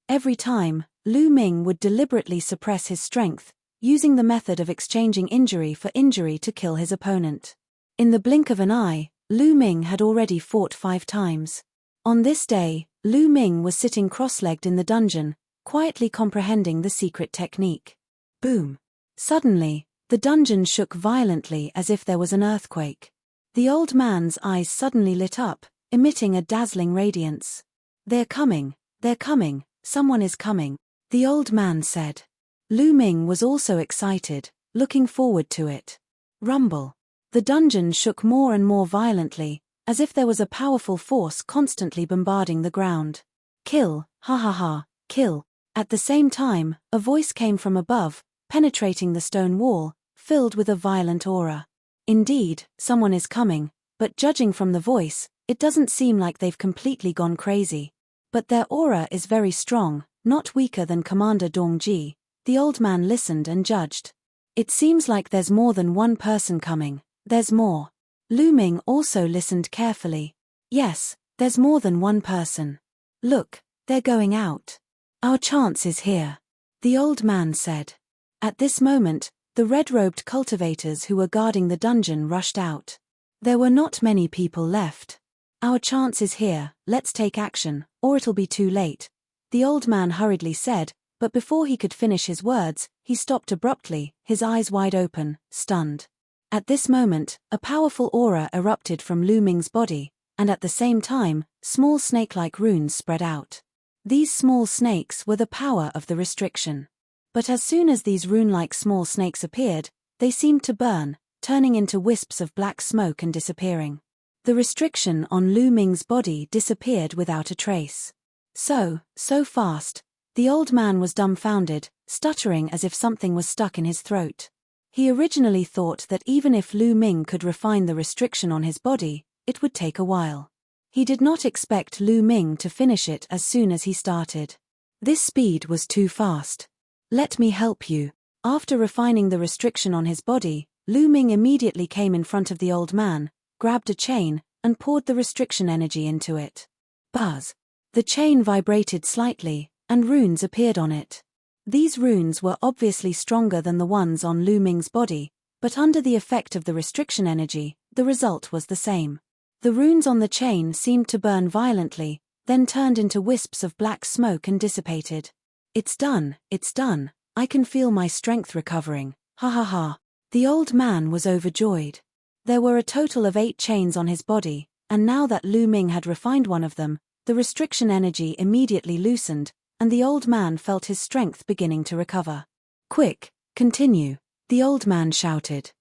Every time, Lu Ming would deliberately suppress his strength, using the method of exchanging injury for injury to kill his opponent. In the blink of an eye, Lu Ming had already fought 5 times. On this day, Lu Ming was sitting cross-legged in the dungeon, quietly comprehending the secret technique. Boom! Suddenly, the dungeon shook violently as if there was an earthquake. The old man's eyes suddenly lit up, emitting a dazzling radiance. They're coming, someone is coming, the old man said. Lu Ming was also excited, looking forward to it. Rumble. The dungeon shook more and more violently, as if there was a powerful force constantly bombarding the ground. Kill, ha ha ha, kill. At the same time, a voice came from above, penetrating the stone wall, filled with a violent aura. Indeed, someone is coming, but judging from the voice, it doesn't seem like they've completely gone crazy. But their aura is very strong, not weaker than Commander Dongji. The old man listened and judged. It seems like there's more than one person coming, there's more. Lu Ming also listened carefully. Yes, there's more than one person. Look, they're going out. Our chance is here, the old man said. At this moment, the red-robed cultivators who were guarding the dungeon rushed out. There were not many people left. Our chance is here, let's take action, or it'll be too late, the old man hurriedly said, but before he could finish his words, he stopped abruptly, his eyes wide open, stunned. At this moment, a powerful aura erupted from Lu Ming's body, and at the same time, small snake-like runes spread out. These small snakes were the power of the restriction. But as soon as these rune-like small snakes appeared, they seemed to burn, turning into wisps of black smoke and disappearing. The restriction on Lu Ming's body disappeared without a trace. So fast. The old man was dumbfounded, stuttering as if something was stuck in his throat. He originally thought that even if Lu Ming could refine the restriction on his body, it would take a while. He did not expect Lu Ming to finish it as soon as he started. This speed was too fast. Let me help you. After refining the restriction on his body, Lu Ming immediately came in front of the old man, grabbed a chain, and poured the restriction energy into it. Buzz. The chain vibrated slightly, and runes appeared on it. These runes were obviously stronger than the ones on Lu Ming's body, but under the effect of the restriction energy, the result was the same. The runes on the chain seemed to burn violently, then turned into wisps of black smoke and dissipated. It's done, I can feel my strength recovering, ha ha ha. The old man was overjoyed. There were a total of 8 chains on his body, and now that Lu Ming had refined one of them, the restriction energy immediately loosened, and the old man felt his strength beginning to recover. Quick, continue, the old man shouted.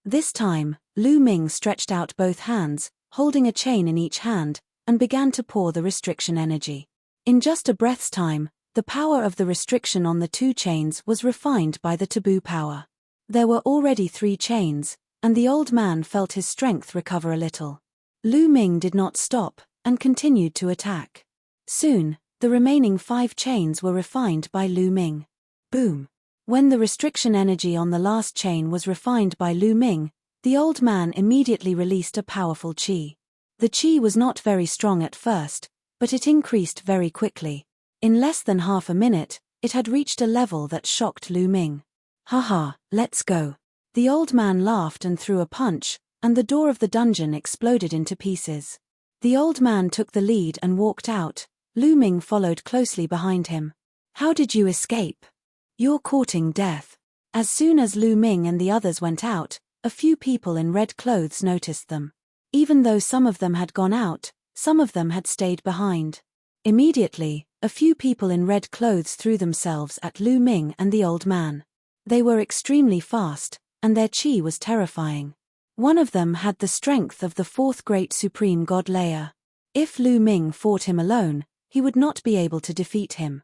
This time, Lu Ming stretched out both hands, holding a chain in each hand, and began to pour the restriction energy. In just a breath's time, the power of the restriction on the 2 chains was refined by the taboo power. There were already 3 chains, and the old man felt his strength recover a little. Lu Ming did not stop, and continued to attack. Soon, the remaining 5 chains were refined by Lu Ming. Boom! When the restriction energy on the last chain was refined by Lu Ming, the old man immediately released a powerful qi. The qi was not very strong at first, but it increased very quickly. In less than half a minute, it had reached a level that shocked Lu Ming. Haha, let's go. The old man laughed and threw a punch, and the door of the dungeon exploded into pieces. The old man took the lead and walked out. Lu Ming followed closely behind him. How did you escape? You're courting death. As soon as Lu Ming and the others went out, a few people in red clothes noticed them. Even though some of them had gone out, some of them had stayed behind. Immediately, a few people in red clothes threw themselves at Lu Ming and the old man. They were extremely fast, and their qi was terrifying. One of them had the strength of the 4th great supreme god layer. If Lu Ming fought him alone, he would not be able to defeat him.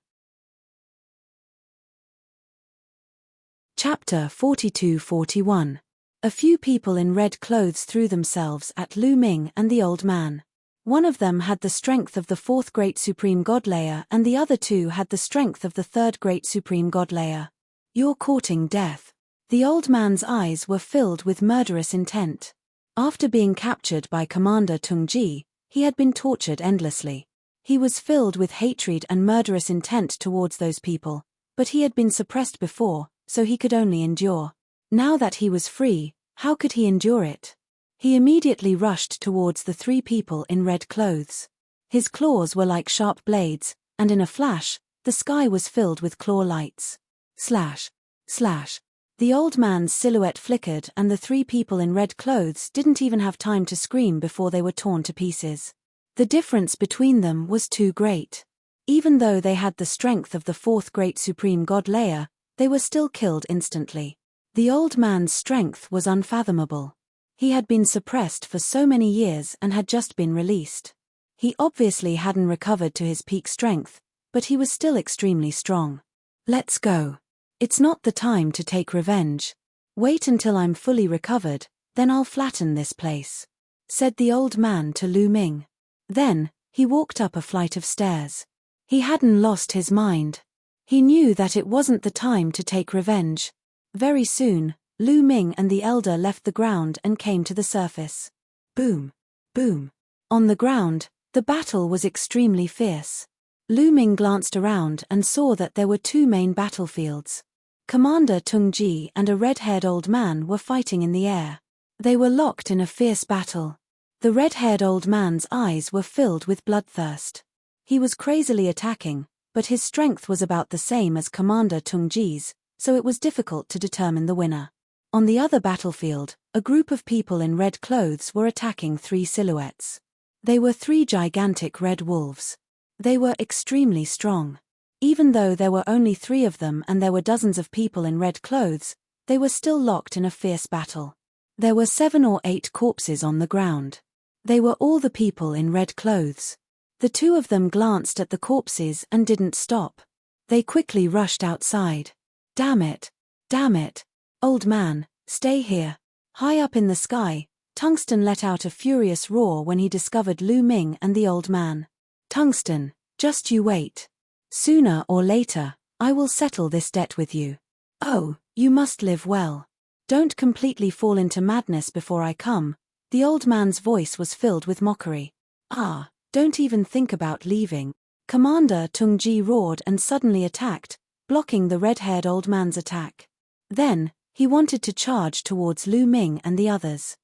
Chapter 42-41. A few people in red clothes threw themselves at Lu Ming and the old man. One of them had the strength of the 4th great supreme god layer and the other 2 had the strength of the 3rd great supreme god layer. You're courting death. The old man's eyes were filled with murderous intent. After being captured by Commander Tung Ji, he had been tortured endlessly. He was filled with hatred and murderous intent towards those people, but he had been suppressed before, so he could only endure. Now that he was free, how could he endure it? He immediately rushed towards the 3 people in red clothes. His claws were like sharp blades, and in a flash, the sky was filled with claw lights. Slash! Slash! The old man's silhouette flickered and the 3 people in red clothes didn't even have time to scream before they were torn to pieces. The difference between them was too great. Even though they had the strength of the 4th great supreme god layer, they were still killed instantly. The old man's strength was unfathomable. He had been suppressed for so many years and had just been released. He obviously hadn't recovered to his peak strength, but he was still extremely strong. Let's go. It's not the time to take revenge. Wait until I'm fully recovered, then I'll flatten this place, said the old man to Lu Ming. Then, he walked up a flight of stairs. He hadn't lost his mind. He knew that it wasn't the time to take revenge. Very soon, Lu Ming and the elder left the ground and came to the surface. Boom! Boom! On the ground, the battle was extremely fierce. Lu Ming glanced around and saw that there were 2 main battlefields. Commander Tung Ji and a red-haired old man were fighting in the air. They were locked in a fierce battle. The red-haired old man's eyes were filled with bloodthirst. He was crazily attacking, but his strength was about the same as Commander Tung Ji's, so it was difficult to determine the winner. On the other battlefield, a group of people in red clothes were attacking 3 silhouettes. They were 3 gigantic red wolves. They were extremely strong. Even though there were only 3 of them and there were dozens of people in red clothes, they were still locked in a fierce battle. There were 7 or 8 corpses on the ground. They were all the people in red clothes. The 2 of them glanced at the corpses and didn't stop. They quickly rushed outside. Damn it! Damn it! Old man, stay here. High up in the sky, Tungsten let out a furious roar when he discovered Lu Ming and the old man. Tungsten, just you wait. Sooner or later, I will settle this debt with you. Oh, you must live well. Don't completely fall into madness before I come. The old man's voice was filled with mockery. Ah, don't even think about leaving. Commander Tung Ji roared and suddenly attacked, blocking the red-haired old man's attack. Then, he wanted to charge towards Lu Ming and the others.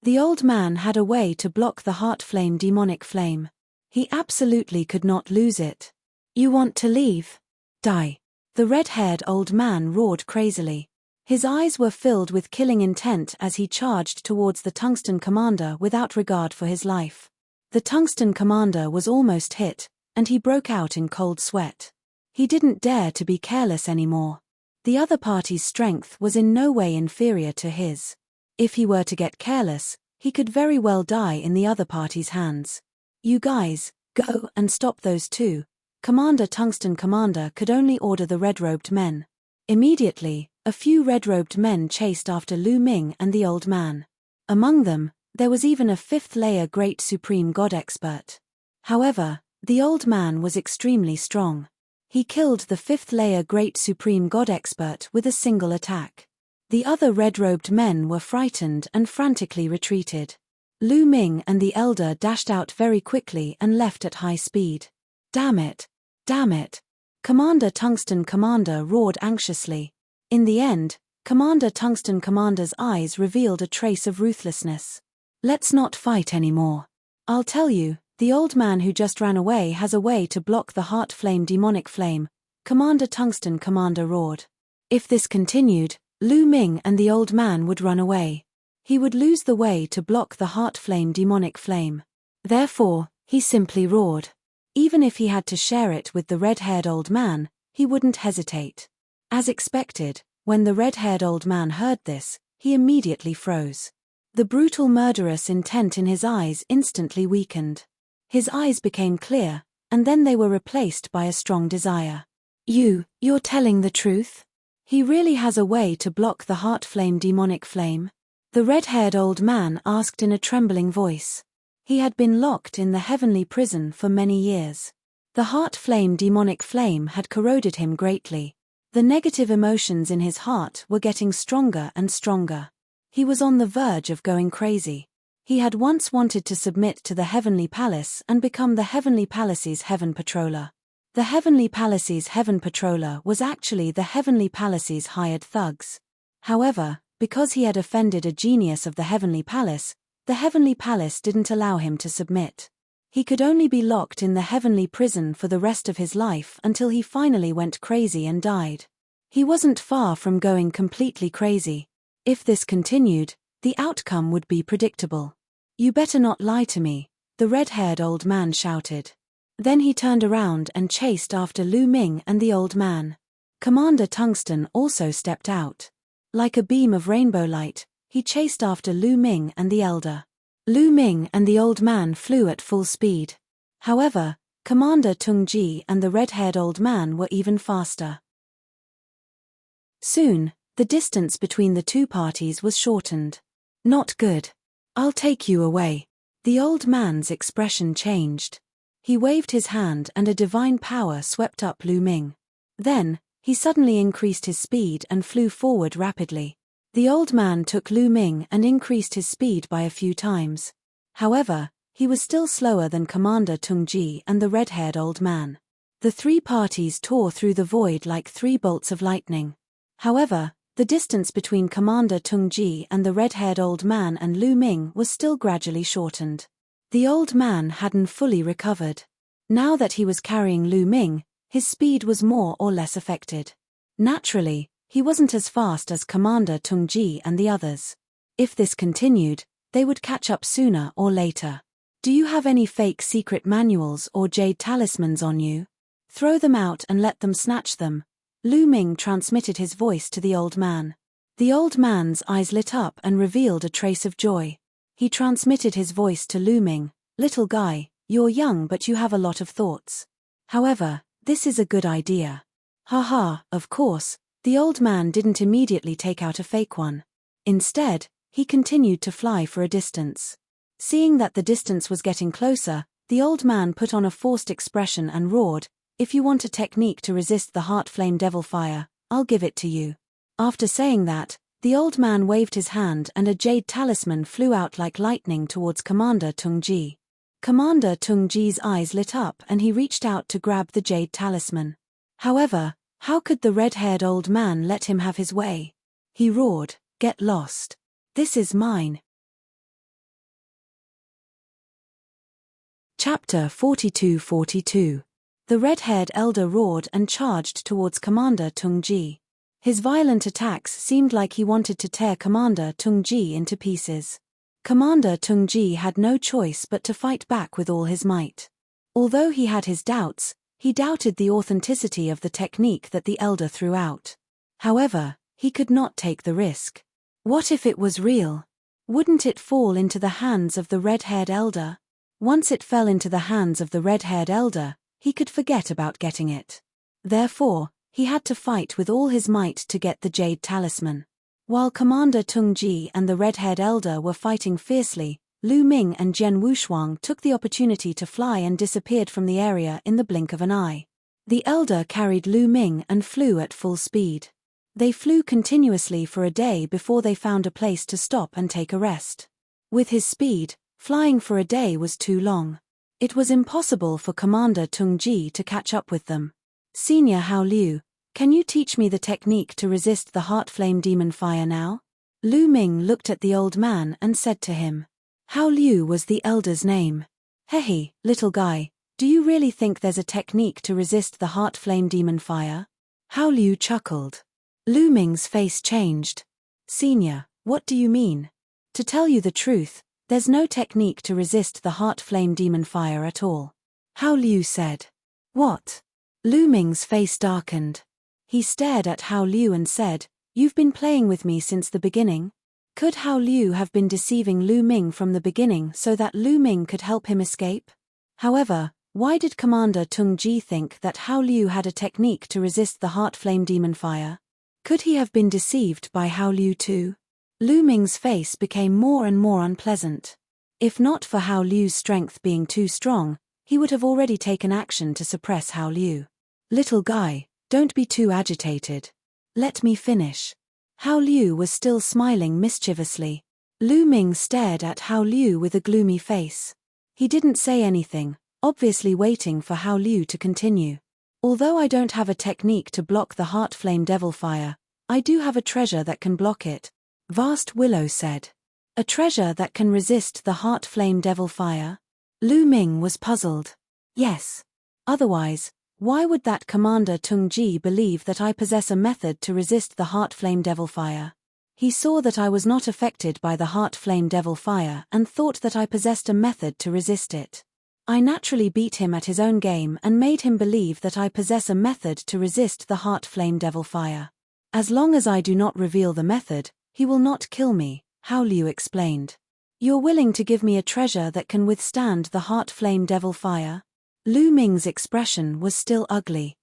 The old man had a way to block the heart flame demonic flame. He absolutely could not lose it. You want to leave? Die. The red-haired old man roared crazily. His eyes were filled with killing intent as he charged towards the tungsten commander without regard for his life. The tungsten commander was almost hit, and he broke out in cold sweat. He didn't dare to be careless anymore. The other party's strength was in no way inferior to his. If he were to get careless, he could very well die in the other party's hands. You guys, go and stop those two. Commander Tungsten Commander could only order the red-robed men. Immediately, a few red-robed men chased after Lu Ming and the old man. Among them, there was even a fifth-layer Great Supreme God expert. However, the old man was extremely strong. He killed the fifth-layer Great Supreme God expert with a single attack. The other red-robed men were frightened and frantically retreated. Lu Ming and the elder dashed out very quickly and left at high speed. Damn it! Damn it! Commander Tungsten Commander roared anxiously. In the end, Commander Tungsten Commander's eyes revealed a trace of ruthlessness. Let's not fight anymore. I'll tell you, the old man who just ran away has a way to block the heart flame demonic flame, Commander Tungsten Commander roared. If this continued, Lu Ming and the old man would run away. He would lose the way to block the heart flame demonic flame. Therefore, he simply roared. Even if he had to share it with the red-haired old man, he wouldn't hesitate. As expected, when the red-haired old man heard this, he immediately froze. The brutal murderous intent in his eyes instantly weakened. His eyes became clear, and then they were replaced by a strong desire. You're telling the truth? He really has a way to block the heart flame demonic flame? The red-haired old man asked in a trembling voice. He had been locked in the heavenly prison for many years. The heart flame demonic flame had corroded him greatly. The negative emotions in his heart were getting stronger and stronger. He was on the verge of going crazy. He had once wanted to submit to the Heavenly Palace and become the Heavenly Palace's Heaven Patroller. The Heavenly Palace's Heaven Patroller was actually the Heavenly Palace's hired thugs. However, because he had offended a genius of the Heavenly Palace, the Heavenly Palace didn't allow him to submit. He could only be locked in the heavenly prison for the rest of his life until he finally went crazy and died. He wasn't far from going completely crazy. If this continued, the outcome would be predictable. You better not lie to me, the red-haired old man shouted. Then he turned around and chased after Lu Ming and the old man. Commander Tungsten also stepped out. Like a beam of rainbow light, he chased after Lu Ming and the elder. Lu Ming and the old man flew at full speed. However, Commander Tung Ji and the red-haired old man were even faster. Soon, the distance between the two parties was shortened. Not good. I'll take you away. The old man's expression changed. He waved his hand and a divine power swept up Lu Ming. Then, he suddenly increased his speed and flew forward rapidly. The old man took Lu Ming and increased his speed by a few times. However, he was still slower than Commander Tung Ji and the red-haired old man. The three parties tore through the void like three bolts of lightning. However, the distance between Commander Tung Ji and the red-haired old man and Lu Ming was still gradually shortened. The old man hadn't fully recovered. Now that he was carrying Lu Ming, his speed was more or less affected. Naturally, he wasn't as fast as Commander Tung Ji and the others. If this continued, they would catch up sooner or later. Do you have any fake secret manuals or jade talismans on you? Throw them out and let them snatch them. Lu Ming transmitted his voice to the old man. The old man's eyes lit up and revealed a trace of joy. He transmitted his voice to Lu Ming. Little guy, you're young but you have a lot of thoughts. However, this is a good idea. Haha, of course, the old man didn't immediately take out a fake one. Instead, he continued to fly for a distance. Seeing that the distance was getting closer, the old man put on a forced expression and roared, "If you want a technique to resist the heart flame devil fire, I'll give it to you." After saying that, the old man waved his hand and a jade talisman flew out like lightning towards Commander Tung Ji. Commander Tung Ji's eyes lit up and he reached out to grab the jade talisman. However, how could the red-haired old man let him have his way? He roared, "Get lost. This is mine." Chapter 42-42. The red-haired elder roared and charged towards Commander Tungji. His violent attacks seemed like he wanted to tear Commander Tungji into pieces. Commander Tungji had no choice but to fight back with all his might. Although he had his doubts, he doubted the authenticity of the technique that the elder threw out. However, he could not take the risk. What if it was real? Wouldn't it fall into the hands of the red-haired elder? Once it fell into the hands of the red-haired elder, he could forget about getting it. Therefore, he had to fight with all his might to get the jade talisman. While Commander Tungji and the red-haired elder were fighting fiercely, Lu Ming and Jian Wushuang took the opportunity to fly and disappeared from the area in the blink of an eye. The elder carried Lu Ming and flew at full speed. They flew continuously for a day before they found a place to stop and take a rest. With his speed, flying for a day was too long. It was impossible for Commander Tungji to catch up with them. Senior Hao Liu, can you teach me the technique to resist the heart flame demon fire now? Lu Ming looked at the old man and said to him. Hao Liu was the elder's name. Hehe, little guy, do you really think there's a technique to resist the heart flame demon fire? Hao Liu chuckled. Lu Ming's face changed. Senior, what do you mean? To tell you the truth, there's no technique to resist the heart flame demon fire at all. Hao Liu said. What? Lu Ming's face darkened. He stared at Hao Liu and said, You've been playing with me since the beginning? Could Hao Liu have been deceiving Lu Ming from the beginning so that Lu Ming could help him escape? However, why did Commander Tungji think that Hao Liu had a technique to resist the heart flame demon fire? Could he have been deceived by Hao Liu too? Lu Ming's face became more and more unpleasant. If not for Hao Liu's strength being too strong, he would have already taken action to suppress Hao Liu. Little guy, don't be too agitated. Let me finish. Hao Liu was still smiling mischievously. Lu Ming stared at Hao Liu with a gloomy face. He didn't say anything, obviously waiting for Hao Liu to continue. Although I don't have a technique to block the heart flame devil fire, I do have a treasure that can block it, Vast Willow said. A treasure that can resist the heart flame devil fire? Lu Ming was puzzled. Yes. Otherwise, why would that Commander Tungji believe that I possess a method to resist the heart flame devil fire? He saw that I was not affected by the heart flame devil fire and thought that I possessed a method to resist it. I naturally beat him at his own game and made him believe that I possess a method to resist the heart flame devil fire. As long as I do not reveal the method, he will not kill me, Hao Liu explained. You're willing to give me a treasure that can withstand the heart flame devil fire? Lu Ming's expression was still ugly.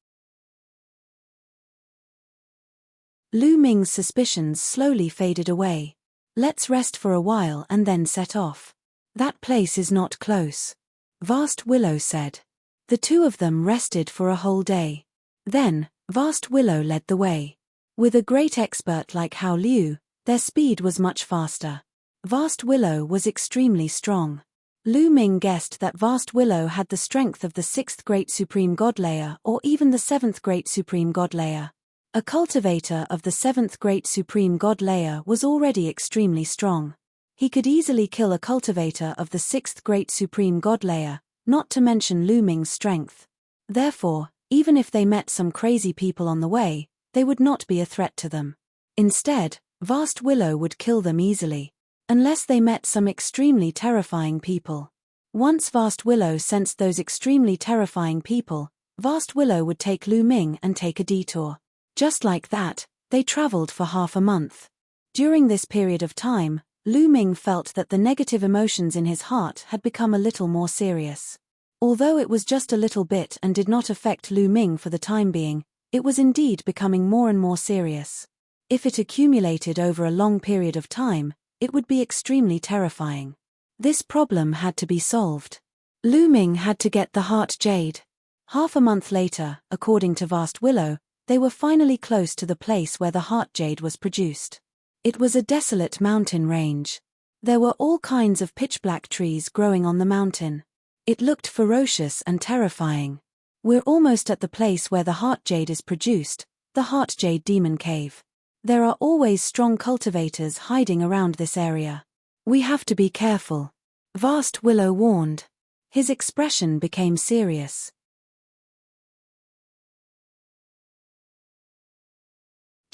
Lu Ming's suspicions slowly faded away. Let's rest for a while and then set off. That place is not close, Vast Willow said. The two of them rested for a whole day. Then, Vast Willow led the way. With a great expert like Hao Liu, their speed was much faster. Vast Willow was extremely strong. Lu Ming guessed that Vast Willow had the strength of the 6th Great Supreme God Layer or even the 7th Great Supreme God Layer. A cultivator of the 7th Great Supreme God Layer was already extremely strong. He could easily kill a cultivator of the 6th Great Supreme God Layer, not to mention Lu Ming's strength. Therefore, even if they met some crazy people on the way, they would not be a threat to them. Instead, Vast Willow would kill them easily. Unless they met some extremely terrifying people. Once Vast Willow sensed those extremely terrifying people, Vast Willow would take Lu Ming and take a detour. Just like that, they traveled for half a month. During this period of time, Lu Ming felt that the negative emotions in his heart had become a little more serious. Although it was just a little bit and did not affect Lu Ming for the time being, it was indeed becoming more and more serious. If it accumulated over a long period of time, it would be extremely terrifying. This problem had to be solved. Lu Ming had to get the heart jade. Half a month later, according to Vast Willow, they were finally close to the place where the heart jade was produced. It was a desolate mountain range. There were all kinds of pitch-black trees growing on the mountain. It looked ferocious and terrifying. We're almost at the place where the heart jade is produced, the heart jade demon cave. There are always strong cultivators hiding around this area. We have to be careful, Vast Willow warned. His expression became serious.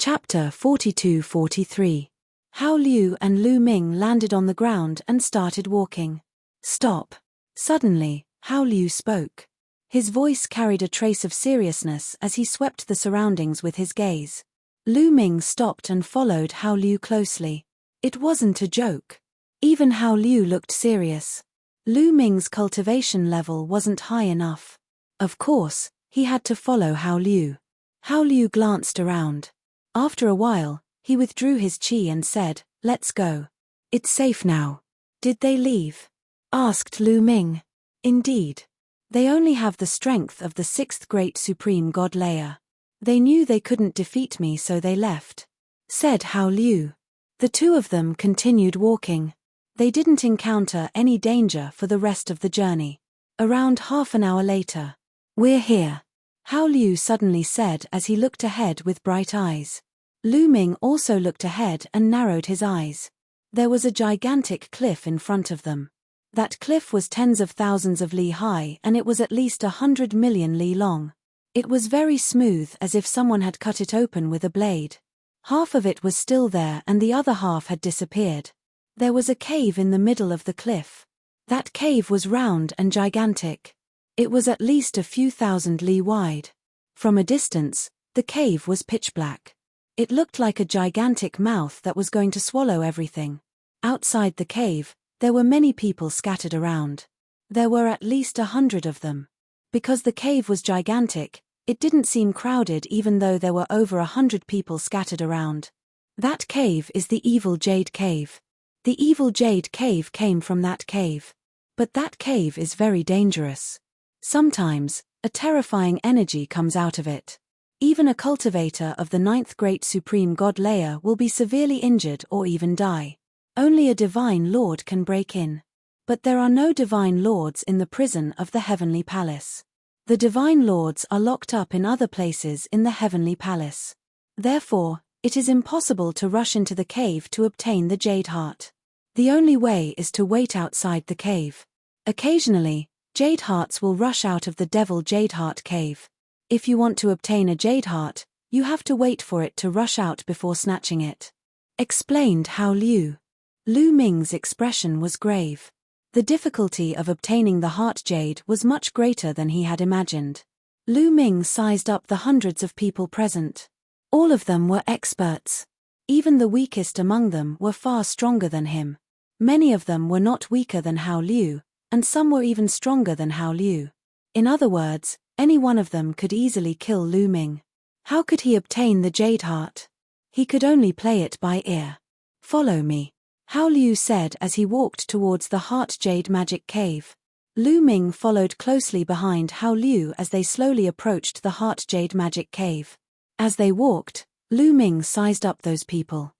Chapter 42-43. Hao Liu and Lu Ming landed on the ground and started walking. Stop. Suddenly, Hao Liu spoke. His voice carried a trace of seriousness as he swept the surroundings with his gaze. Lu Ming stopped and followed Hao Liu closely. It wasn't a joke. Even Hao Liu looked serious. Lu Ming's cultivation level wasn't high enough. Of course, he had to follow Hao Liu. Hao Liu glanced around. After a while, he withdrew his qi and said, "Let's go. It's safe now." "Did they leave?" asked Lu Ming. "Indeed. They only have the strength of the sixth great supreme god layer. They knew they couldn't defeat me, so they left," said Hao Liu. The two of them continued walking. They didn't encounter any danger for the rest of the journey. Around half an hour later, "We're here," Hao Liu suddenly said as he looked ahead with bright eyes. Lu Ming also looked ahead and narrowed his eyes. There was a gigantic cliff in front of them. That cliff was tens of thousands of li high and it was at least 100 million li long. It was very smooth, as if someone had cut it open with a blade. Half of it was still there and the other half had disappeared. There was a cave in the middle of the cliff. That cave was round and gigantic. It was at least a few thousand li wide. From a distance, the cave was pitch black. It looked like a gigantic mouth that was going to swallow everything. Outside the cave, there were many people scattered around. There were at least 100 of them. Because the cave was gigantic, it didn't seem crowded even though there were over 100 people scattered around. That cave is the Evil Jade Cave. The Evil Jade Cave came from that cave. But that cave is very dangerous. Sometimes, a terrifying energy comes out of it. Even a cultivator of the ninth great supreme god layer will be severely injured or even die. Only a divine lord can break in. But there are no divine lords in the prison of the heavenly palace. The divine lords are locked up in other places in the heavenly palace. Therefore, it is impossible to rush into the cave to obtain the jade heart. The only way is to wait outside the cave. Occasionally, jade hearts will rush out of the devil jade heart cave. If you want to obtain a jade heart, you have to wait for it to rush out before snatching it. Explained Hao Liu. Lu Ming's expression was grave. The difficulty of obtaining the heart jade was much greater than he had imagined. Lu Ming sized up the hundreds of people present. All of them were experts. Even the weakest among them were far stronger than him. Many of them were not weaker than Hao Liu, and some were even stronger than Hao Liu. In other words, any one of them could easily kill Lu Ming. How could he obtain the jade heart? He could only play it by ear. "Follow me," Hao Liu said as he walked towards the heart jade magic cave. Lu Ming followed closely behind Hao Liu as they slowly approached the heart jade magic cave. As they walked, Lu Ming sized up those people.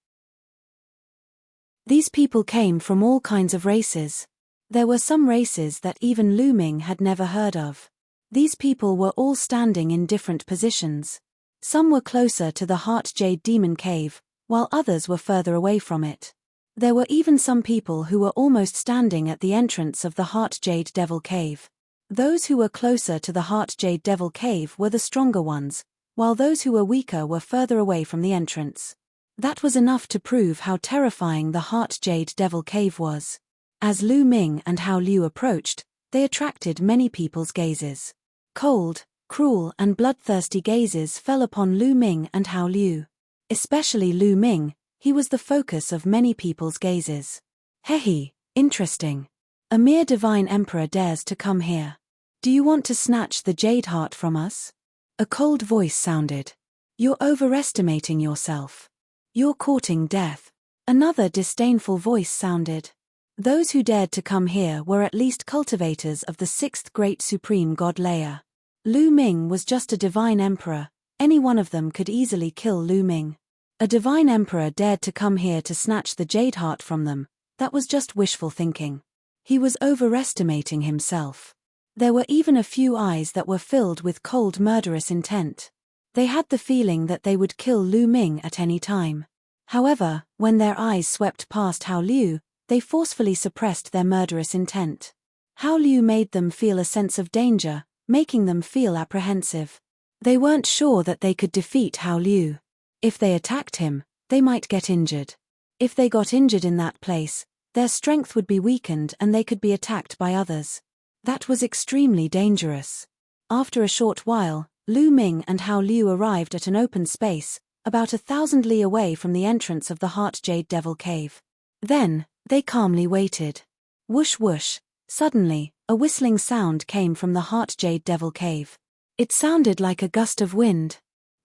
These people came from all kinds of races. There were some races that even Lu Ming had never heard of. These people were all standing in different positions. Some were closer to the Heart Jade Demon Cave, while others were further away from it. There were even some people who were almost standing at the entrance of the Heart Jade Devil Cave. Those who were closer to the Heart Jade Devil Cave were the stronger ones, while those who were weaker were further away from the entrance. That was enough to prove how terrifying the Heart Jade Devil Cave was. As Lu Ming and Hao Liu approached, they attracted many people's gazes. Cold, cruel and bloodthirsty gazes fell upon Lu Ming and Hao Liu. Especially Lu Ming, he was the focus of many people's gazes. "Hehe, interesting. A mere divine emperor dares to come here. Do you want to snatch the jade heart from us?" A cold voice sounded. "You're overestimating yourself. You're courting death." Another disdainful voice sounded. Those who dared to come here were at least cultivators of the sixth great supreme god layer. Lu Ming was just a divine emperor. Any one of them could easily kill Lu Ming. A divine emperor dared to come here to snatch the jade heart from them. That was just wishful thinking. He was overestimating himself. There were even a few eyes that were filled with cold murderous intent. They had the feeling that they would kill Lu Ming at any time. However, when their eyes swept past Hao Liu, they forcefully suppressed their murderous intent. Hao Liu made them feel a sense of danger, making them feel apprehensive. They weren't sure that they could defeat Hao Liu. If they attacked him, they might get injured. If they got injured in that place, their strength would be weakened and they could be attacked by others. That was extremely dangerous. After a short while, Lu Ming and Hao Liu arrived at an open space, about 1,000 li away from the entrance of the Heart Jade Devil Cave. Then, they calmly waited. Whoosh whoosh, suddenly, a whistling sound came from the Heart Jade Devil Cave. It sounded like a gust of wind.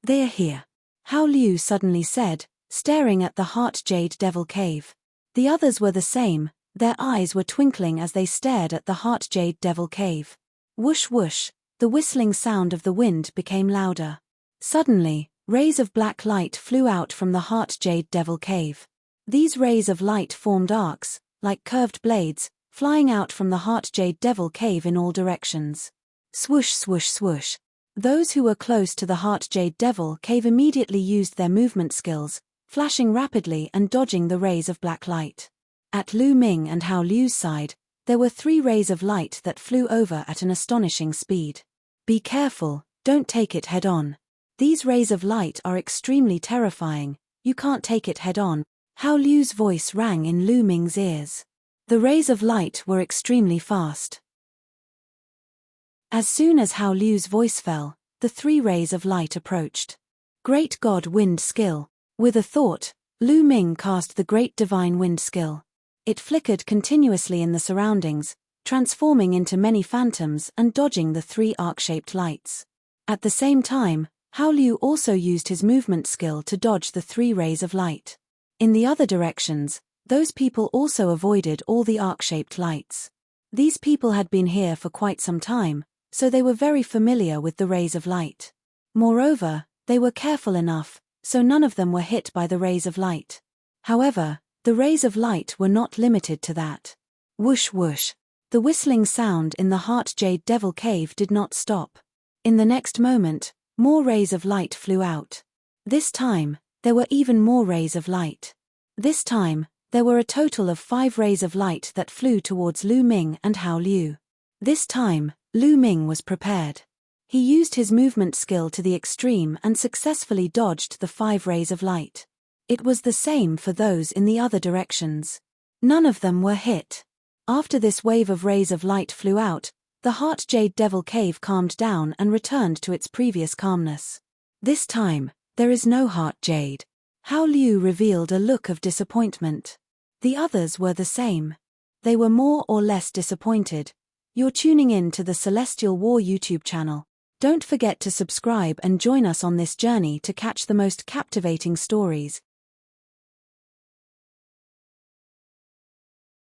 "They are here," Hao Liu suddenly said, staring at the Heart Jade Devil Cave. The others were the same, their eyes were twinkling as they stared at the Heart Jade Devil Cave. Whoosh whoosh, the whistling sound of the wind became louder. Suddenly, rays of black light flew out from the Heart Jade Devil Cave. These rays of light formed arcs, like curved blades, flying out from the Heart Jade Devil Cave in all directions. Swoosh swoosh swoosh. Those who were close to the Heart Jade Devil Cave immediately used their movement skills, flashing rapidly and dodging the rays of black light. At Lu Ming and Hao Liu's side, there were 3 rays of light that flew over at an astonishing speed. "Be careful, don't take it head-on. These rays of light are extremely terrifying, you can't take it head-on," Hao Liu's voice rang in Lu Ming's ears. The rays of light were extremely fast. As soon as Hao Liu's voice fell, the 3 rays of light approached. Great God Wind Skill. With a thought, Lu Ming cast the Great Divine Wind Skill. It flickered continuously in the surroundings, transforming into many phantoms and dodging the 3 arc-shaped lights. At the same time, Hao Liu also used his movement skill to dodge the 3 rays of light. In the other directions, those people also avoided all the arc-shaped lights. These people had been here for quite some time, so they were very familiar with the rays of light. Moreover, they were careful enough, so none of them were hit by the rays of light. However, the rays of light were not limited to that. Whoosh whoosh. The whistling sound in the Heart Jade Devil Cave did not stop. In the next moment, more rays of light flew out. This time, there were even more rays of light. This time, there were a total of 5 rays of light that flew towards Lu Ming and Hao Liu. This time, Lu Ming was prepared. He used his movement skill to the extreme and successfully dodged the 5 rays of light. It was the same for those in the other directions. None of them were hit. After this wave of rays of light flew out, the Heart Jade Devil Cave calmed down and returned to its previous calmness. This time, there is no Heart Jade. Hao Liu revealed a look of disappointment. The others were the same. They were more or less disappointed. You're tuning in to the Celestial War YouTube channel. Don't forget to subscribe and join us on this journey to catch the most captivating stories,